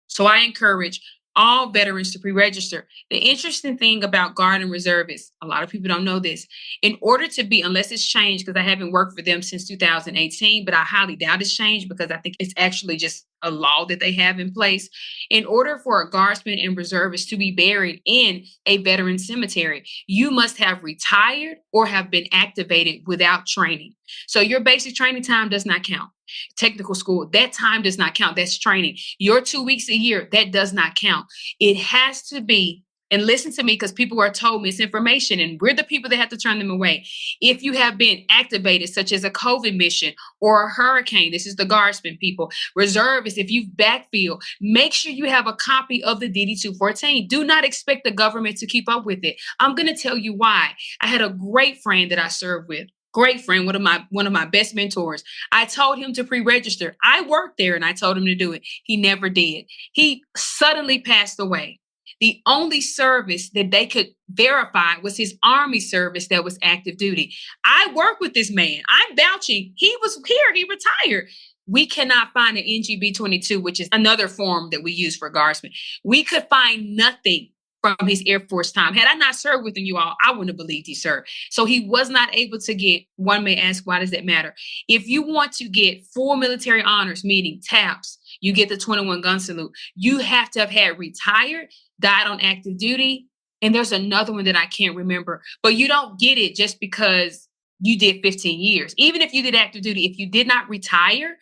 So I encourage all veterans to pre-register. The interesting thing about Guard and Reservists, a lot of people don't know this. In order to be, unless it's changed, because I haven't worked for them since 2018, but I highly doubt it's changed because I think it's actually just a law that they have in place. In order for a guardsman and reservist to be buried in a veteran cemetery, you must have retired or have been activated without training. So your basic training time does not count. Technical school, that time does not count. That's training. Your 2 weeks a year, that does not count. It has to be, and listen to me because people are told misinformation and we're the people that have to turn them away. If you have been activated, such as a COVID mission or a hurricane, this is the guardsmen people. Reservists, if you've backfilled, make sure you have a copy of the DD-214. Do not expect the government to keep up with it. I'm going to tell you why. I had a great friend that I served with. Great friend, one of my best mentors. I told him to pre-register. I worked there and I told him to do it. He never did. He suddenly passed away. The only service that they could verify was his Army service that was active duty. I work with this man. I'm vouching. He was here. He retired. We cannot find an NGB 22, which is another form that we use for guardsmen. We could find nothing from his Air Force time. Had I not served with him, you all, I wouldn't have believed he served. So he was not able to get, one may ask, why does that matter? If you want to get full military honors, meaning TAPS, you get the 21 gun salute, you have to have had retired, died on active duty, and there's another one that I can't remember. But you don't get it just because you did 15 years. Even if you did active duty, if you did not retire,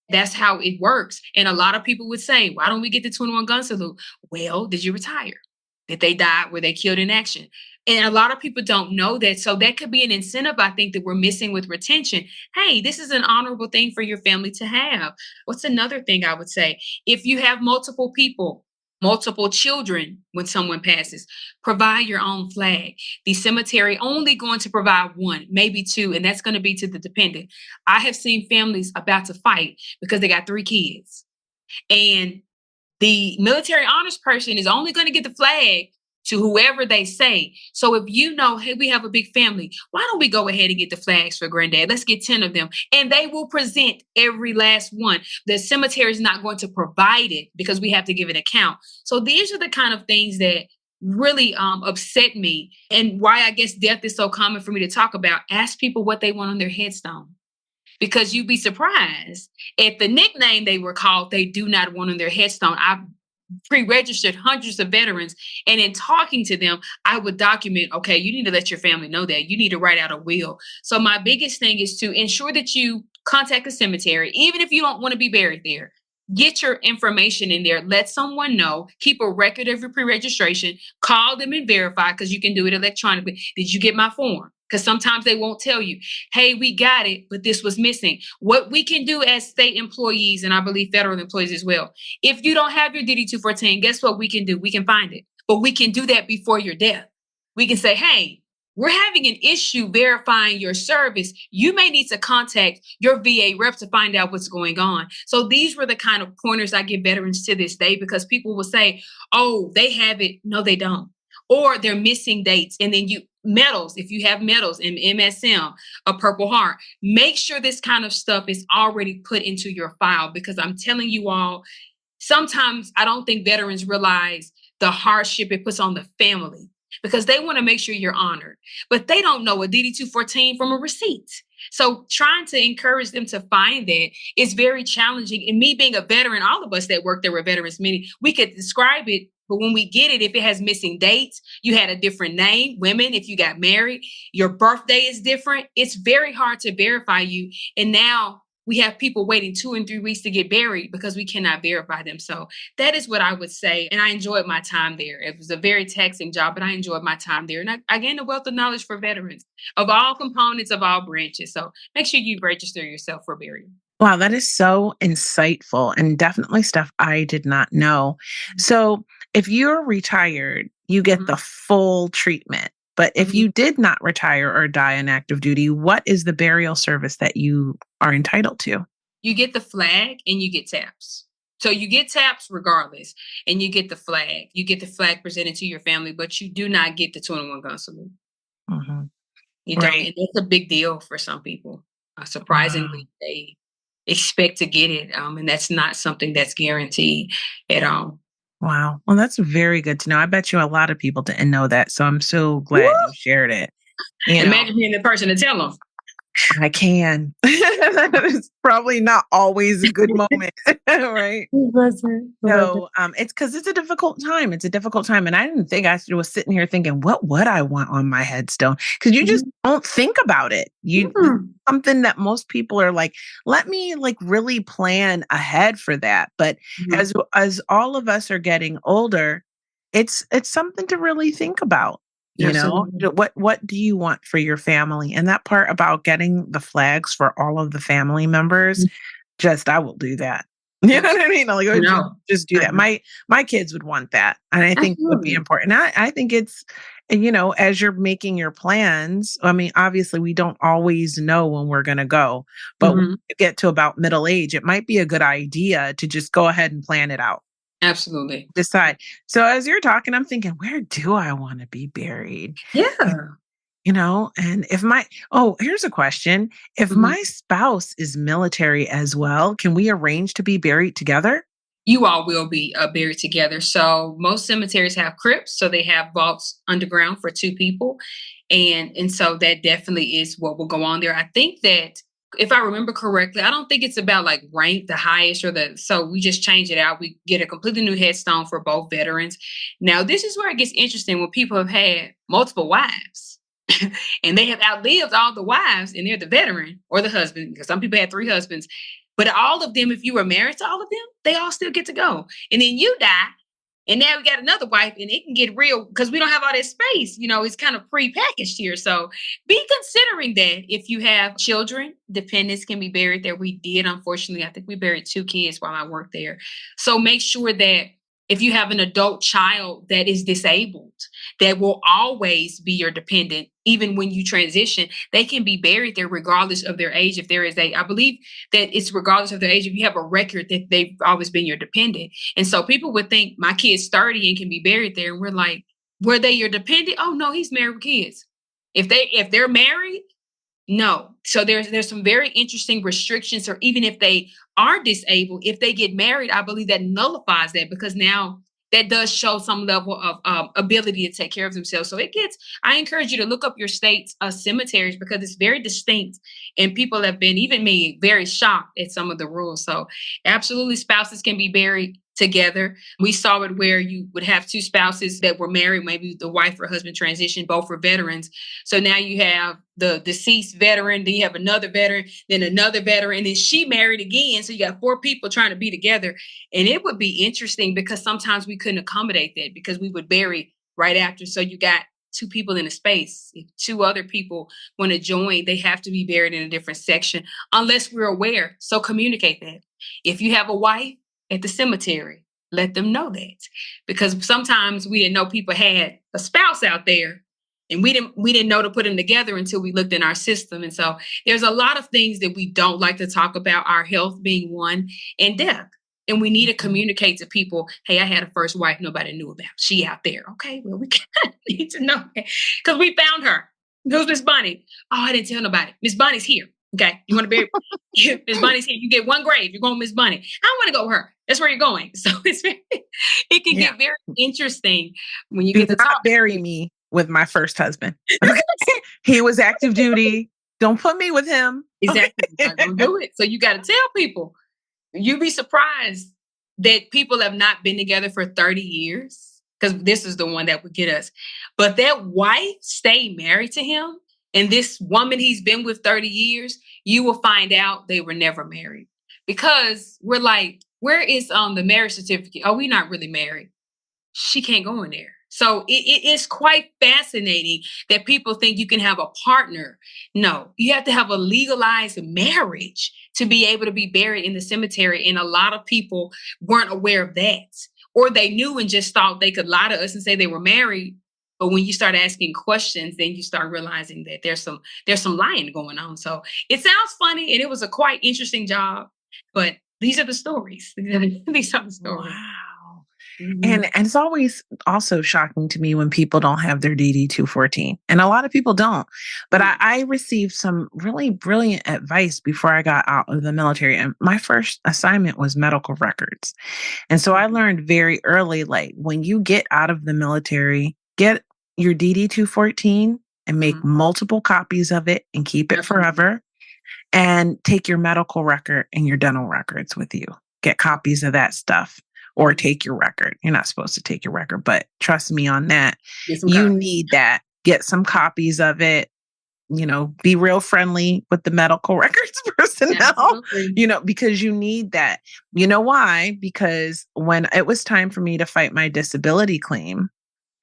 that's how it works. And a lot of people would say, why don't we get the 21 gun salute? Well, did you retire? Did they die? Were they killed in action? And a lot of people don't know that. So that could be an incentive, I think, that we're missing with retention. Hey, this is an honorable thing for your family to have. What's another thing I would say? If you have multiple people, multiple children, when someone passes, provide your own flag. The cemetery only going to provide one, maybe two, and that's going to be to the dependent. I have seen families about to fight because they got 3 kids. And the military honors person is only going to get the flag to whoever they say. So if you know, hey, we have a big family, why don't we go ahead and get the flags for granddad? Let's get 10 of them. And they will present every last one. The cemetery is not going to provide it because we have to give an account. So these are the kind of things that really upset me and why I guess death is so common for me to talk about. Ask people what they want on their headstone. Because you'd be surprised at the nickname they were called, they do not want on their headstone. I've pre-registered hundreds of veterans, and in talking to them, I would document, okay, you need to let your family know that. You need to write out a will. So my biggest thing is to ensure that you contact the cemetery, even if you don't want to be buried there. Get your information in there. Let someone know. Keep a record of your pre-registration. Call them and verify because you can do it electronically. Did you get my form? Because sometimes they won't tell you, hey, we got it, but this was missing. What we can do as state employees, and I believe federal employees as well, if you don't have your DD-214, guess what we can do? We can find it. But we can do that before your death. We can say, hey, we're having an issue verifying your service. You may need to contact your VA rep to find out what's going on. So these were the kind of pointers I give veterans to this day because people will say, oh, they have it. No, they don't. Or they're missing dates. And then medals, if you have medals in MSM, a Purple Heart, make sure this kind of stuff is already put into your file because I'm telling you all, sometimes I don't think veterans realize the hardship it puts on the family because they want to make sure you're honored, but they don't know a DD-214 from a receipt. So trying to encourage them to find that is very challenging. And me being a veteran, all of us that work there were veterans, meaning we could describe it. But when we get it, if it has missing dates, you had a different name, women, if you got married, your birthday is different, it's very hard to verify you. And now we have people waiting 2 and 3 weeks to get buried because we cannot verify them. So that is what I would say. And I enjoyed my time there. It was a very taxing job, but I enjoyed my time there. And I gained a wealth of knowledge for veterans of all components of all branches. So make sure you register yourself for burial. Wow, that is so insightful and definitely stuff I did not know. So, if you're retired, you get the full treatment. But if you did not retire or die on active duty, what is the burial service that you are entitled to? You get the flag and you get taps. So you get taps regardless, and you get the flag. You get the flag presented to your family, but you do not get the 21 gun salute. Mhm. You don't, Right. and that's a big deal for some people. Wow. Surprisingly, they expect to get it, and that's not something that's guaranteed at all. Wow. Well, that's very good to know. I bet you a lot of people didn't know that. So I'm so glad Woo! you shared it. You know, Imagine being the person to tell them. I can. That is probably not always a good moment, right? It wasn't. It wasn't. So, it's because it's a difficult time. It's a difficult time, and I didn't think I was sitting here thinking, "What would I want on my headstone?" Because you just Mhm. don't think about it. It's Mm. something that most people are like, "Let me, like, really plan ahead for that." But Mhm. as all of us are getting older, it's something to really think about, you know? Absolutely. What do you want for your family? And that part about getting the flags for all of the family members, Mm. just I will do that. You know what I mean? Like, I I would know. just do I that. know. My kids would want that, and I think it would be Absolutely. important. I think it's, as you're making your plans, I mean, obviously, we don't always know when we're gonna go, but when Mhm. you get to about middle age, it might be a good idea to just go ahead and plan it out. Absolutely. Decide. So as you're talking, I'm thinking, where do I wanna be buried? Yeah. And if here's a question. If Mhm. my spouse is military as well, can we arrange to be buried together? You all will be buried together. So most cemeteries have crypts, so they have vaults underground for 2 people, and so that definitely is what will go on there. I think that if I remember correctly, I don't think it's about like rank, the highest or the. So we just change it out. We get a completely new headstone for both veterans. Now this is where it gets interesting when people have had multiple wives. And they have outlived all the wives, and they're the veteran or the husband, because some people had 3 husbands. But all of them, if you were married to all of them, they all still get to go. And then you die, and now we got another wife, and it can get real because we don't have all that space. It's kind of pre-packaged here. So be considering that if you have children, dependents can be buried there. We did, unfortunately, I think we buried 2 kids while I worked there. So make sure that if you have an adult child that is disabled, that will always be your dependent, even when you transition, they can be buried there regardless of their age. If there is I believe that it's regardless of their age, if you have a record that they've always been your dependent. And so people would think my kid's 30 and can be buried there. And we're like, were they your dependent? Oh no, he's married with kids. If they're married, no. So there's some very interesting restrictions, or even if they are disabled, if they get married, I believe that nullifies that, because now that does show some level of ability to take care of themselves. So I encourage you to look up your state's cemeteries, because it's very distinct, and people have been, even me, very shocked at some of the rules. So absolutely, spouses can be buried together. We saw it where you would have 2 spouses that were married, maybe the wife or husband transitioned, both were veterans. So now you have the deceased veteran, then you have another veteran, then another veteran, and then she married again. So you got 4 people trying to be together. And it would be interesting because sometimes we couldn't accommodate that because we would bury right after. So you got 2 people in a space. If 2 other people want to join, they have to be buried in a different section unless we're aware. So communicate that. If you have a wife at the cemetery, let them know that, because sometimes we didn't know people had a spouse out there, and we didn't know to put them together until we looked in our system. And so there's a lot of things that we don't like to talk about, our health being one, and death. And we need to Mhm. communicate to people, hey, I had a first wife nobody knew about. She out there. Okay, well, we need to know, because we found her. Who's Miss Bonnie? Oh, I didn't tell nobody. Miss Bonnie's here. Okay, you want to bury Miss Bonnie's here. You get 1 grave. You're going with Miss Bonnie. I don't want to go with her. That's where you're going. So it can Yeah. get very interesting when you Do get to not talk. bury me with my first husband. Okay. He was active duty. Don't put me with him. Okay. Exactly. Not gonna do it. So you got to tell people. You'd be surprised that people have not been together for 30 years, because this is the one that would get us. But that wife stayed married to him. And this woman he's been with 30 years, you will find out they were never married. Because we're like, where is the marriage certificate? Oh, we're not really married. She can't go in there. So it is quite fascinating that people think you can have a partner. No, you have to have a legalized marriage to be able to be buried in the cemetery. And a lot of people weren't aware of that. Or they knew and just thought they could lie to us and say they were married. But when you start asking questions, then you start realizing that there's some lying going on. So it sounds funny, and it was a quite interesting job. But these are the stories. These are the stories. Wow. Mm-hmm. And it's always also shocking to me when people don't have their DD 214. And a lot of people don't. But I received some really brilliant advice before I got out of the military. And my first assignment was medical records. And so I learned very early, like when you get out of the military, get your DD 214 and make multiple copies of it and keep it forever. And take your medical record and your dental records with you. Get copies of that stuff. Or take your record. You're not supposed to take your record, but trust me on that. You need that. Get some copies of it. Be real friendly with the medical records personnel, because you need that. You know why? Because when it was time for me to fight my disability claim,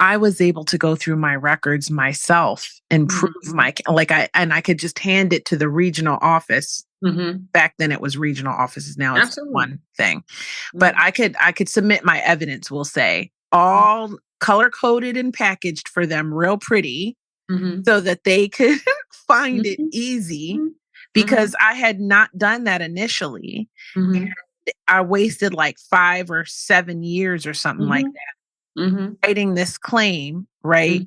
I was able to go through my records myself and prove I could just hand it to the regional office. Back then it was regional offices. Now it's one thing, but I could submit my evidence, we'll say, all color coded and packaged for them real pretty so that they could find it easy because I had not done that initially. And I wasted like 5 or 7 years or something like that. Writing this claim, right?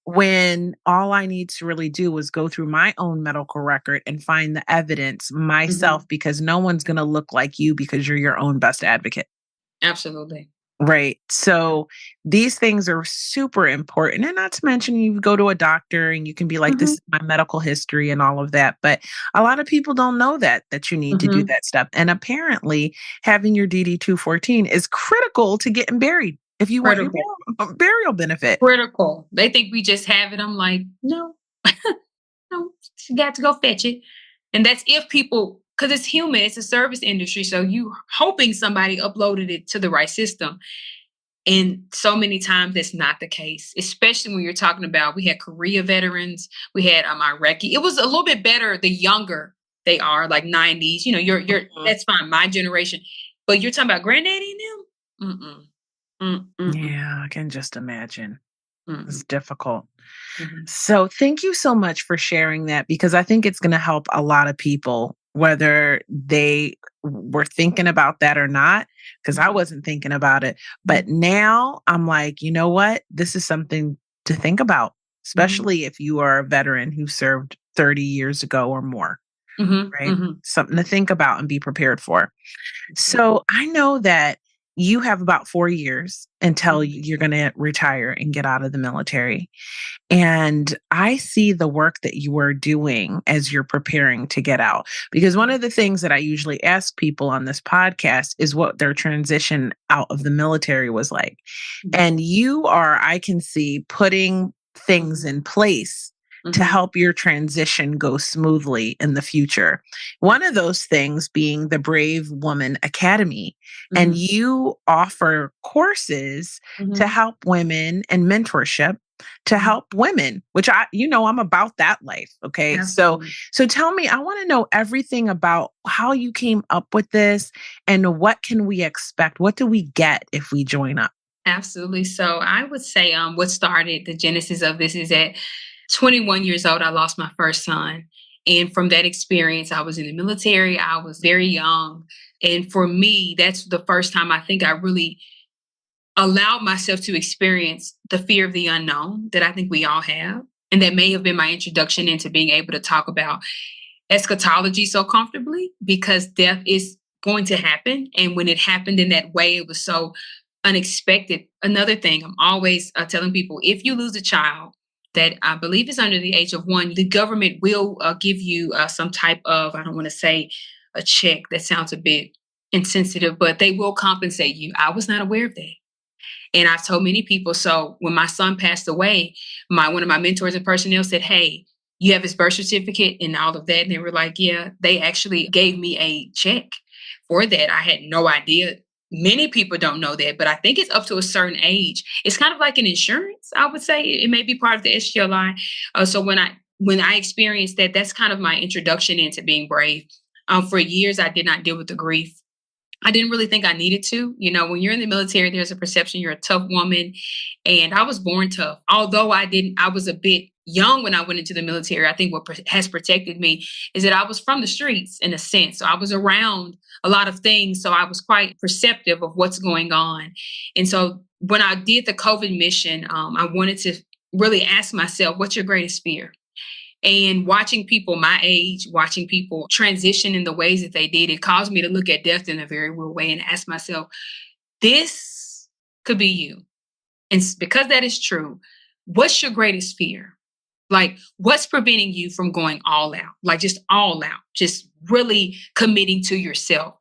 When all I need to really do was go through my own medical record and find the evidence myself, because no one's going to look like you because you're your own best advocate. Absolutely. Right. So these things are super important. And not to mention, you go to a doctor and you can be like, this is my medical history and all of that. But a lot of people don't know that you need to do that stuff. And apparently having your DD 214 is critical to getting buried. If you want your burial benefit. Critical. They think we just have it. I'm like, no, no, you got to go fetch it. And that's if people, because it's human, it's a service industry. So you hoping somebody uploaded it to the right system. And so many times that's not the case, especially when you're talking about, we had Korea veterans, we had Iraqi. It was a little bit better the younger they are, like 90s. You're that's fine, my generation. But you're talking about granddaddy and them? Yeah, I can just imagine. It's difficult. So thank you so much for sharing that, because I think it's going to help a lot of people, whether they were thinking about that or not, because I wasn't thinking about it. But now I'm like, you know what? This is something to think about, especially if you are a veteran who served 30 years ago or more, right? Something to think about and be prepared for. So I know that you have about 4 years until you're going to retire and get out of the military. And I see the work that you are doing as you're preparing to get out. Because one of the things that I usually ask people on this podcast is what their transition out of the military was like. And you are, I can see, putting things in place to help your transition go smoothly in the future. One of those things being the Brave Woman Academy. And you offer courses to help women and mentorship to help women, which I'm about that life. Okay. So tell me, I want to know everything about how you came up with this and what can we expect? What do we get if we join up? Absolutely. So I would say what started the genesis of this is at 21 years old, I lost my first son. And from that experience, I was in the military. I was very young. And for me, that's the first time I think I really allowed myself to experience the fear of the unknown that I think we all have. And that may have been my introduction into being able to talk about eschatology so comfortably, because death is going to happen. And when it happened in that way, it was so unexpected. Another thing, I'm always telling people, if you lose a child that I believe is under the age of 1, the government will give you some type of, I don't want to say a check, that sounds a bit insensitive, but they will compensate you. I was not aware of that. And I've told many people, so when my son passed away, one of my mentors and personnel said, hey, you have his birth certificate and all of that. And they were like, yeah, they actually gave me a check for that. I had no idea. Many people don't know that, but I think it's up to a certain age. It's kind of like an insurance, I would say. It may be part of the SGLI. So when I experienced that, that's kind of my introduction into being brave. For years, I did not deal with the grief. I didn't really think I needed to. You know, when you're in the military, there's a perception you're a tough woman. And I was born tough. Although I was a bit young when I went into the military. I think what has protected me is that I was from the streets in a sense. So I was around a lot of things. So I was quite perceptive of what's going on. And so when I did the COVID mission, I wanted to really ask myself, what's your greatest fear? And watching people my age, watching people transition in the ways that they did, it caused me to look at death in a very real way and ask myself, this could be you. And because that is true, what's your greatest fear? Like, what's preventing you from going all out? Like, just all out, just really committing to yourself.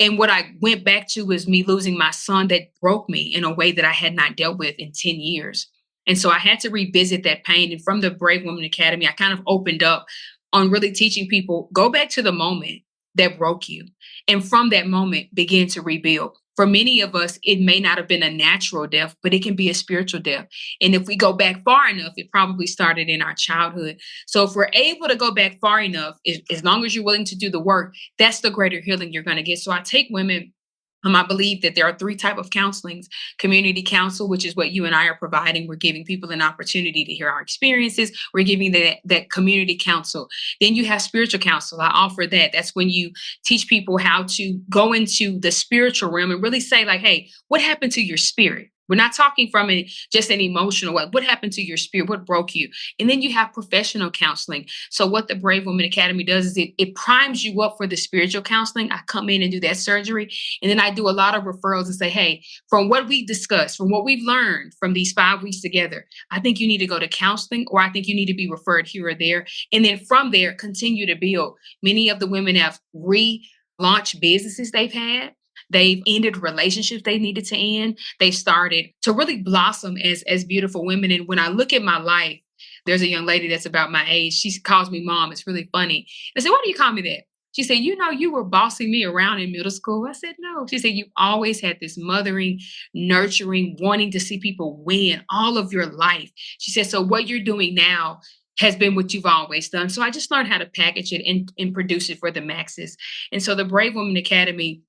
And what I went back to was me losing my son that broke me in a way that I had not dealt with in 10 years. And so I had to revisit that pain. And from the Brave Woman Academy, I kind of opened up on really teaching people, go back to the moment that broke you. And from that moment, begin to rebuild. For many of us, it may not have been a natural death, but it can be a spiritual death. And if we go back far enough, it probably started in our childhood. So if we're able to go back far enough, as long as you're willing to do the work, that's the greater healing you're going to get. So I take women. I believe that there are 3 types of counselings: community counsel, which is what you and I are providing. We're giving people an opportunity to hear our experiences. We're giving that community counsel. Then you have spiritual counsel. I offer that. That's when you teach people how to go into the spiritual realm and really say, like, hey, what happened to your spirit? We're not talking from just an emotional way. What happened to your spirit? What broke you? And then you have professional counseling. So what the Brave Woman Academy does is it primes you up for the spiritual counseling. I come in and do that surgery. And then I do a lot of referrals and say, hey, from what we discussed, from what we've learned from these 5 weeks together, I think you need to go to counseling, or I think you need to be referred here or there. And then from there, continue to build. Many of the women have relaunched businesses they've had. They've ended relationships they needed to end. They started to really blossom as beautiful women. And when I look at my life, there's a young lady that's about my age. She calls me mom. It's really funny. I said, why do you call me that? She said, you know, you were bossing me around in middle school. I said, no. She said, you always had this mothering, nurturing, wanting to see people win all of your life. She said, so what you're doing now has been what you've always done. So I just learned how to package it and produce it for the masses. And so the Brave Woman Academy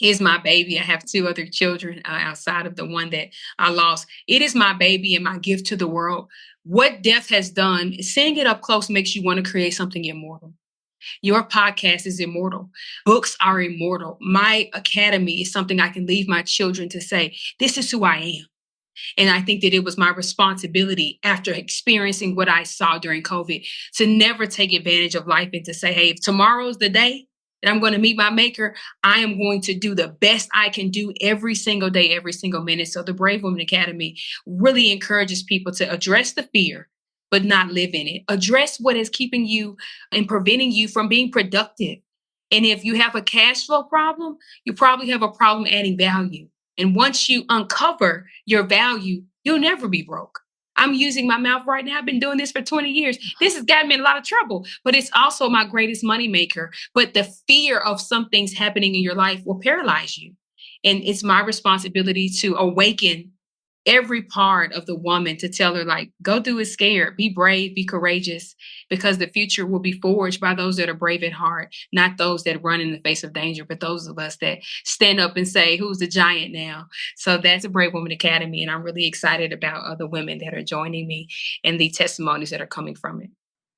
is my baby. I have 2 other children outside of the one that I lost. It is my baby and my gift to the world. What death has done, seeing it up close makes you want to create something immortal. Your podcast is immortal. Books are immortal. My academy is something I can leave my children to say, this is who I am. And I think that it was my responsibility after experiencing what I saw during COVID to never take advantage of life and to say, hey, if tomorrow's the day that I'm going to meet my maker, I am going to do the best I can do every single day, every single minute. So the Brave Woman Academy really encourages people to address the fear, but not live in it. Address what is keeping you and preventing you from being productive. And if you have a cash flow problem, you probably have a problem adding value. And once you uncover your value, you'll never be broke. I'm using my mouth right now. I've been doing this for 20 years. This has gotten me in a lot of trouble, but it's also my greatest moneymaker. But the fear of some things happening in your life will paralyze you. And it's my responsibility to awaken every part of the woman to tell her, like, go do it scared, be brave, be courageous, because the future will be forged by those that are brave at heart, not those that run in the face of danger, but those of us that stand up and say, who's the giant now? So that's a Brave Woman Academy. And I'm really excited about the women that are joining me and the testimonies that are coming from it.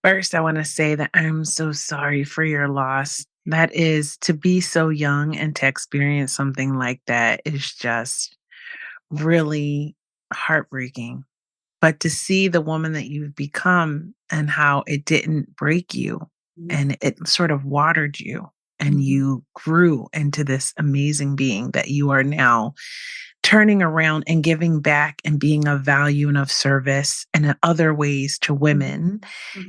First, I want to say that I'm so sorry for your loss. That is, to be so young and to experience something like that is just really heartbreaking. But to see the woman that you've become and how it didn't break you and it sort of watered you and you grew into this amazing being that you are now turning around and giving back and being of value and of service and in other ways to women.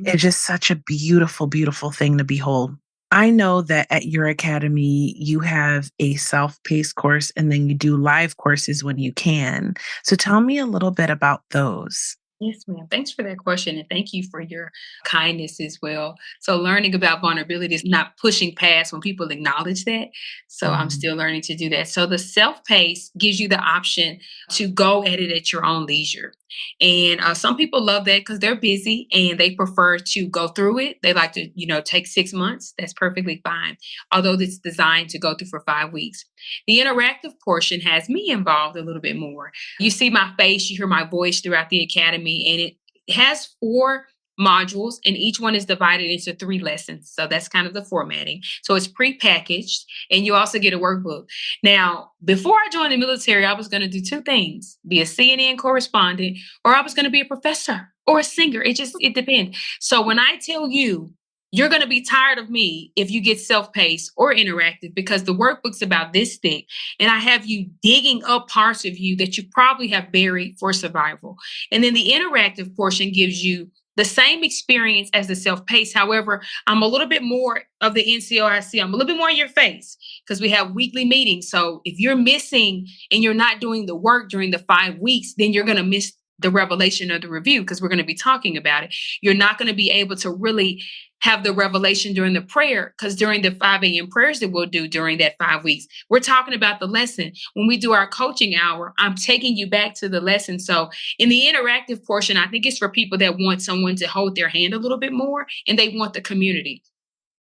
It's just such a beautiful, beautiful thing to behold. I know that at your academy, you have a self-paced course and then you do live courses when you can. So tell me a little bit about those. Yes, ma'am. Thanks for that question. And thank you for your kindness as well. So, learning about vulnerability is not pushing past when people acknowledge that. So, I'm Mhm. still learning to do that. So, the self pace gives you the option to go at it at your own leisure. And some people love that because they're busy and they prefer to go through it. They like to, take 6 months. That's perfectly fine. Although it's designed to go through for 5 weeks. The interactive portion has me involved a little bit more. You see my face, you hear my voice throughout the academy, and it has 4 modules, and each one is divided into 3 lessons. So that's kind of the formatting. So it's prepackaged, and you also get a workbook. Now, before I joined the military, I was going to do 2 things: be a CNN correspondent, or I was going to be a professor or a singer. It depends. So when I tell you, you're going to be tired of me if you get self-paced or interactive, because the workbook's about this thick, and I have you digging up parts of you that you probably have buried for survival. And then the interactive portion gives you the same experience as the self-paced. However, I'm a little bit more of the NCOIC. I'm a little bit more in your face because we have weekly meetings. So if you're missing and you're not doing the work during the 5 weeks, then you're going to miss the revelation of the review, because we're going to be talking about it. You're not going to be able to really have the revelation during the prayer, because during the 5 a.m. prayers that we'll do during that 5 weeks, we're talking about the lesson. When we do our coaching hour, I'm taking you back to the lesson. So in the interactive portion, I think it's for people that want someone to hold their hand a little bit more, and they want the community.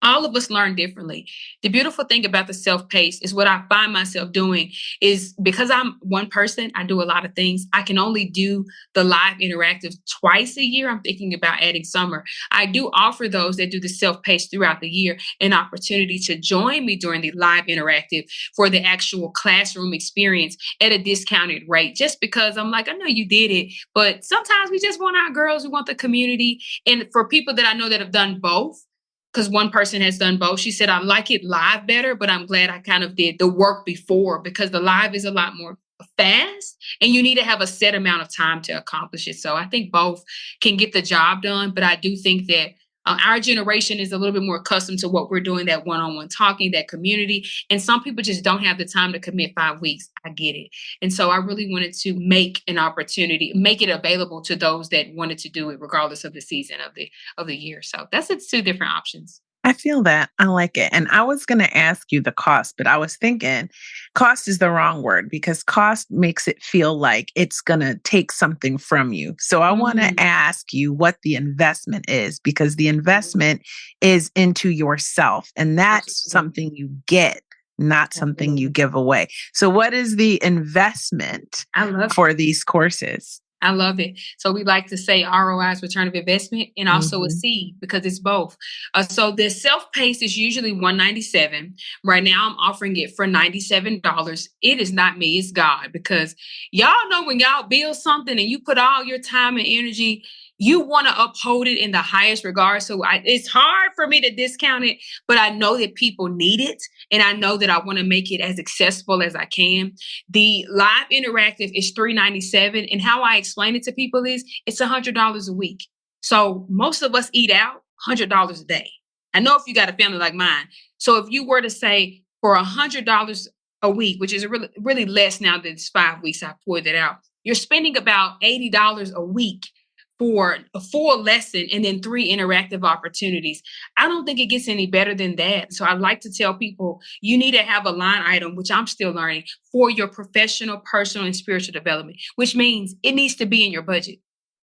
All of us learn differently. The beautiful thing about the self-paced is what I find myself doing is, because I'm one person, I do a lot of things. I can only do the live interactive twice a year. I'm thinking about adding summer. I do offer those that do the self-paced throughout the year an opportunity to join me during the live interactive for the actual classroom experience at a discounted rate, just because I'm like, I know you did it, but sometimes we just want our girls, we want the community. And for people that I know that have done both, because one person has done both. She said, I like it live better, but I'm glad I kind of did the work before, because the live is a lot more fast and you need to have a set amount of time to accomplish it. So I think both can get the job done. But I do think that our generation is a little bit more accustomed to what we're doing, that one-on-one talking, that community. And some people just don't have the time to commit 5 weeks. I get it. And so I really wanted to make an opportunity, make it available to those that wanted to do it, regardless of the season of the year. So that's it's 2 different options. I feel that. I like it. And I was going to ask you the cost, but I was thinking cost is the wrong word, because cost makes it feel like it's going to take something from you. So I want to Mm. ask you what the investment is, because the investment is into yourself, and that's Absolutely. something you get, not something you Absolutely. give away. So what is the investment I love it. for these courses? I love it. So we like to say ROI's return of investment, and also a Mhm. seed, because it's both. So the self-paced is usually $197. Right now I'm offering it for $97. It is not me, it's God, because y'all know when y'all build something and you put all your time and energy, you want to uphold it in the highest regard. So it's hard for me to discount it, but I know that people need it, and I know that I want to make it as accessible as I can. The live interactive is $397, and how I explain it to people is it's $100 a week. So most of us eat out $100 a day. I know if you got a family like mine. So if you were to say for $100 a week, which is really really less now that it's 5 weeks, I poured that out. You're spending about $80 a week for a full lesson and then 3 interactive opportunities. I don't think it gets any better than that. So I like to tell people you need to have a line item, which I'm still learning, for your professional, personal, and spiritual development, which means it needs to be in your budget.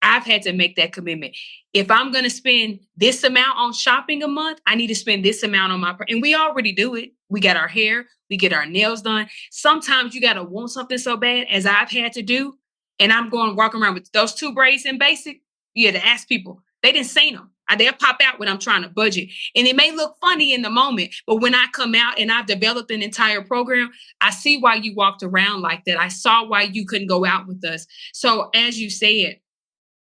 I've had to make that commitment. If I'm going to spend this amount on shopping a month, I need to spend this amount on and we already do it. We got our hair, we get our nails done. Sometimes you got to want something so bad, as I've had to do, and I'm going walking around with those 2 braids in basic. You had to ask people. They didn't see them. They'll pop out when I'm trying to budget. And it may look funny in the moment, but when I come out and I've developed an entire program, I see why you walked around like that. I saw why you couldn't go out with us. So as you said,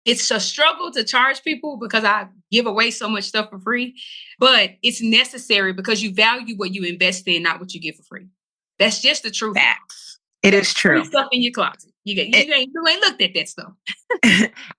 it's a struggle to charge people because I give away so much stuff for free, but it's necessary because you value what you invest in, not what you get for free. That's just the truth. Facts. It is Free true. stuff in your closet. You ain't looked at that stuff.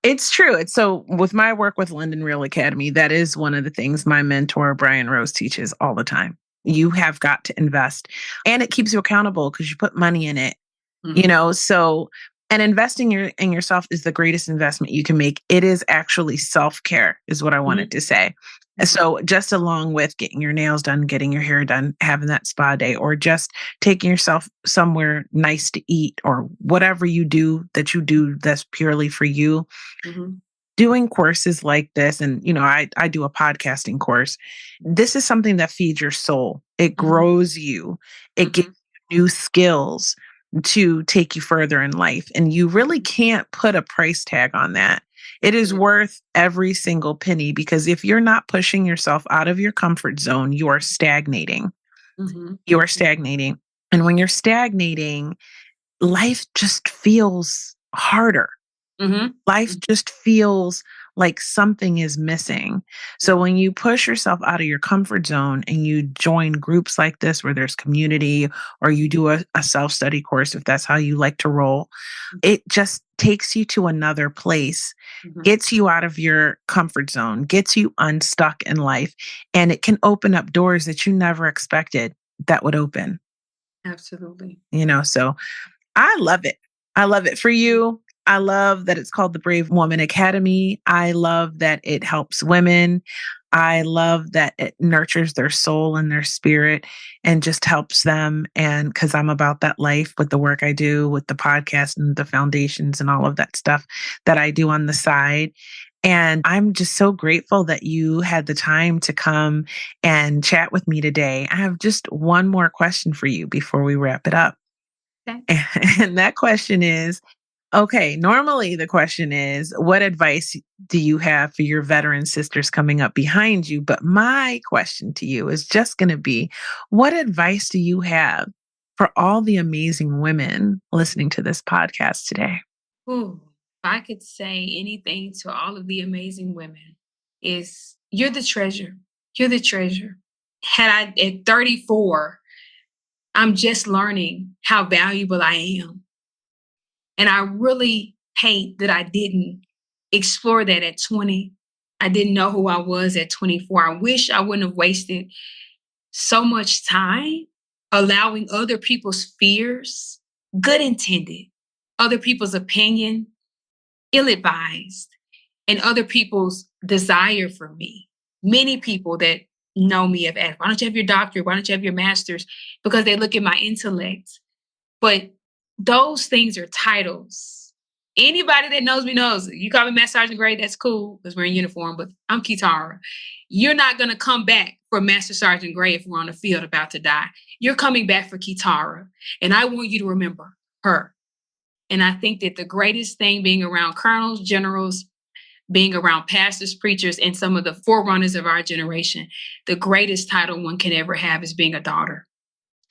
It's true. It's so with my work with London Real Academy, that is one of the things my mentor, Brian Rose, teaches all the time. You have got to invest, and it keeps you accountable because you put money in it, Mhm. so, And investing in yourself is the greatest investment you can make. It is actually self-care, is what I wanted to say. And so just along with getting your nails done, getting your hair done, having that spa day, or just taking yourself somewhere nice to eat, or whatever you do that's purely for you, Mhm. doing courses like this, and I do a podcasting course. This is something that feeds your soul. It Mhm. grows you. It gives Mhm. you new skills to take you further in life, and you really can't put a price tag on that. It is Yeah. worth every single penny, because if you're not pushing yourself out of your comfort zone, you are stagnating. Mhm. You are stagnating. And when you're stagnating, life just feels harder. Mhm. Life just feels like something is missing. So Mhm. when you push yourself out of your comfort zone and you join groups like this where there's community, or you do a self-study course, if that's how you like to roll, it just takes you to another place, Mhm. gets you out of your comfort zone, gets you unstuck in life, and it can open up doors that you never expected that would open. Absolutely. So I love it. I love it for you. I love that it's called the Brave Woman Academy. I love that it helps women. I love that it nurtures their soul and their spirit and just helps them. And because I'm about that life with the work I do with the podcast and the foundations and all of that stuff that I do on the side. And I'm just so grateful that you had the time to come and chat with me today. I have just one more question for you before we wrap it up. Okay. And that question is, okay, normally the question is, what advice do you have for your veteran sisters coming up behind you? But my question to you is just going to be, what advice do you have for all the amazing women listening to this podcast today? Ooh, if I could say anything to all of the amazing women, is you're the treasure. You're the treasure. Had I at 34, I'm just learning how valuable I am. And I really hate that I didn't explore that at 20. I didn't know who I was at 24. I wish I wouldn't have wasted so much time allowing other people's fears, good intended, other people's opinion, ill advised, and other people's desire for me. Many people that know me have asked, why don't you have your doctorate? Why don't you have your master's? Because they look at my intellect. But those things are titles. Anybody that knows me knows you call me Master Sergeant Gray, that's cool because we're in uniform, but I'm Ketara. You're not going to come back for Master Sergeant Gray if we're on the field about to die. You're coming back for Ketara. And I want you to remember her. And I think that the greatest thing being around colonels, generals, being around pastors, preachers, and some of the forerunners of our generation, the greatest title one can ever have is being a daughter.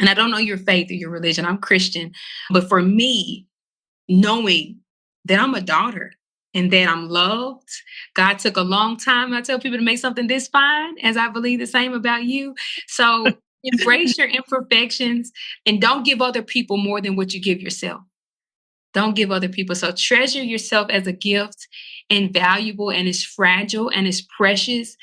And I don't know your faith or your religion. I'm Christian. But for me, knowing that I'm a daughter and that I'm loved, God took a long time, I tell people, to make something this fine, as I believe the same about you. So embrace your imperfections and don't give other people more than what you give yourself. Don't give other people. So treasure yourself as a gift and valuable, and it's fragile and it's precious,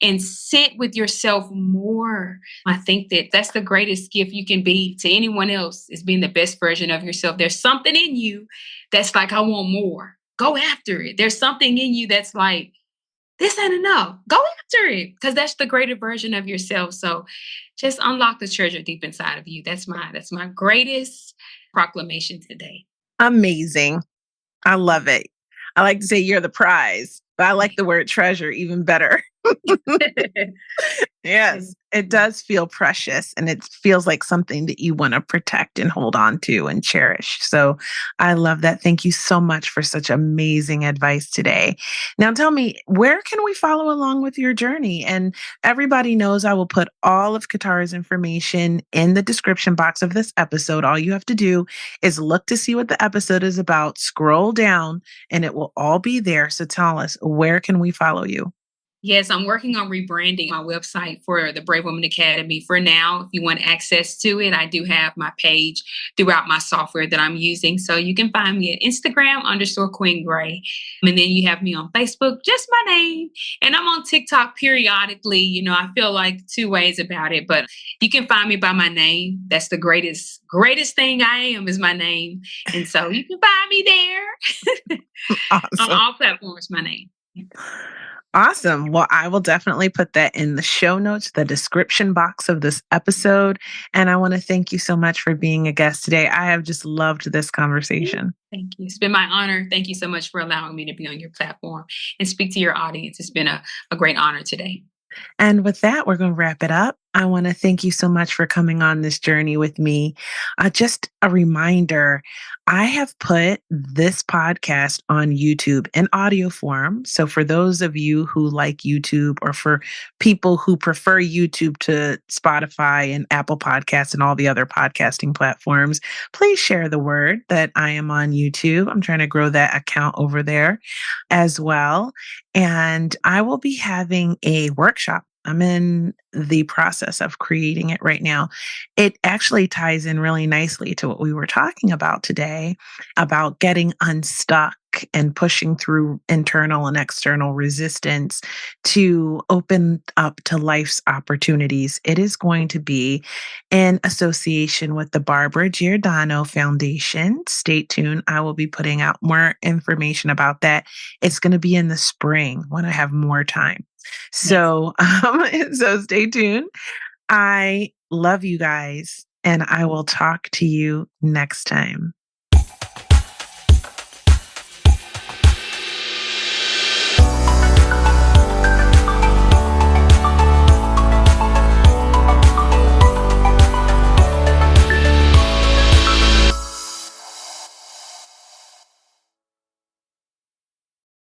and sit with yourself more. I think that that's the greatest gift you can be to anyone else, is being the best version of yourself. There's something in you that's like, I want more. Go after it. There's something in you that's like, this ain't enough. Go after it, because that's the greater version of yourself. So just unlock the treasure deep inside of you. That's my greatest proclamation today. Amazing. I love it. I like to say you're the prize, but I like the word treasure even better. Yes, it does feel precious, and it feels like something that you want to protect and hold on to and cherish. So I love that. Thank you so much for such amazing advice today. Now tell me, where can we follow along with your journey? And everybody knows I will put all of Katara's information in the description box of this episode. All you have to do is look to see what the episode is about, scroll down, and it will all be there. So tell us, where can we follow you? Yes, I'm working on rebranding my website for the Brave Woman Academy. For now, if you want access to it, I do have my page throughout my software that I'm using. So you can find me at Instagram _Queen Gray. And then you have me on Facebook, just my name. And I'm on TikTok periodically. I feel like two ways about it, but you can find me by my name. That's the greatest thing I am is my name. And so you can find me there. On Awesome. all platforms, my name. Awesome. Well, I will definitely put that in the show notes, the description box of this episode. And I want to thank you so much for being a guest today. I have just loved this conversation. Thank you. It's been my honor. Thank you so much for allowing me to be on your platform and speak to your audience. It's been a great honor today. And with that, we're going to wrap it up. I want to thank you so much for coming on this journey with me. Just a reminder, I have put this podcast on YouTube in audio form. So for those of you who like YouTube, or for people who prefer YouTube to Spotify and Apple Podcasts and all the other podcasting platforms, please share the word that I am on YouTube. I'm trying to grow that account over there as well. And I will be having a workshop. I'm in the process of creating it right now. It actually ties in really nicely to what we were talking about today, about getting unstuck and pushing through internal and external resistance to open up to life's opportunities. It is going to be in association with the Barbara Giordano Foundation. Stay tuned. I will be putting out more information about that. It's going to be in the spring when I have more time. So, so stay tuned. I love you guys, and I will talk to you next time.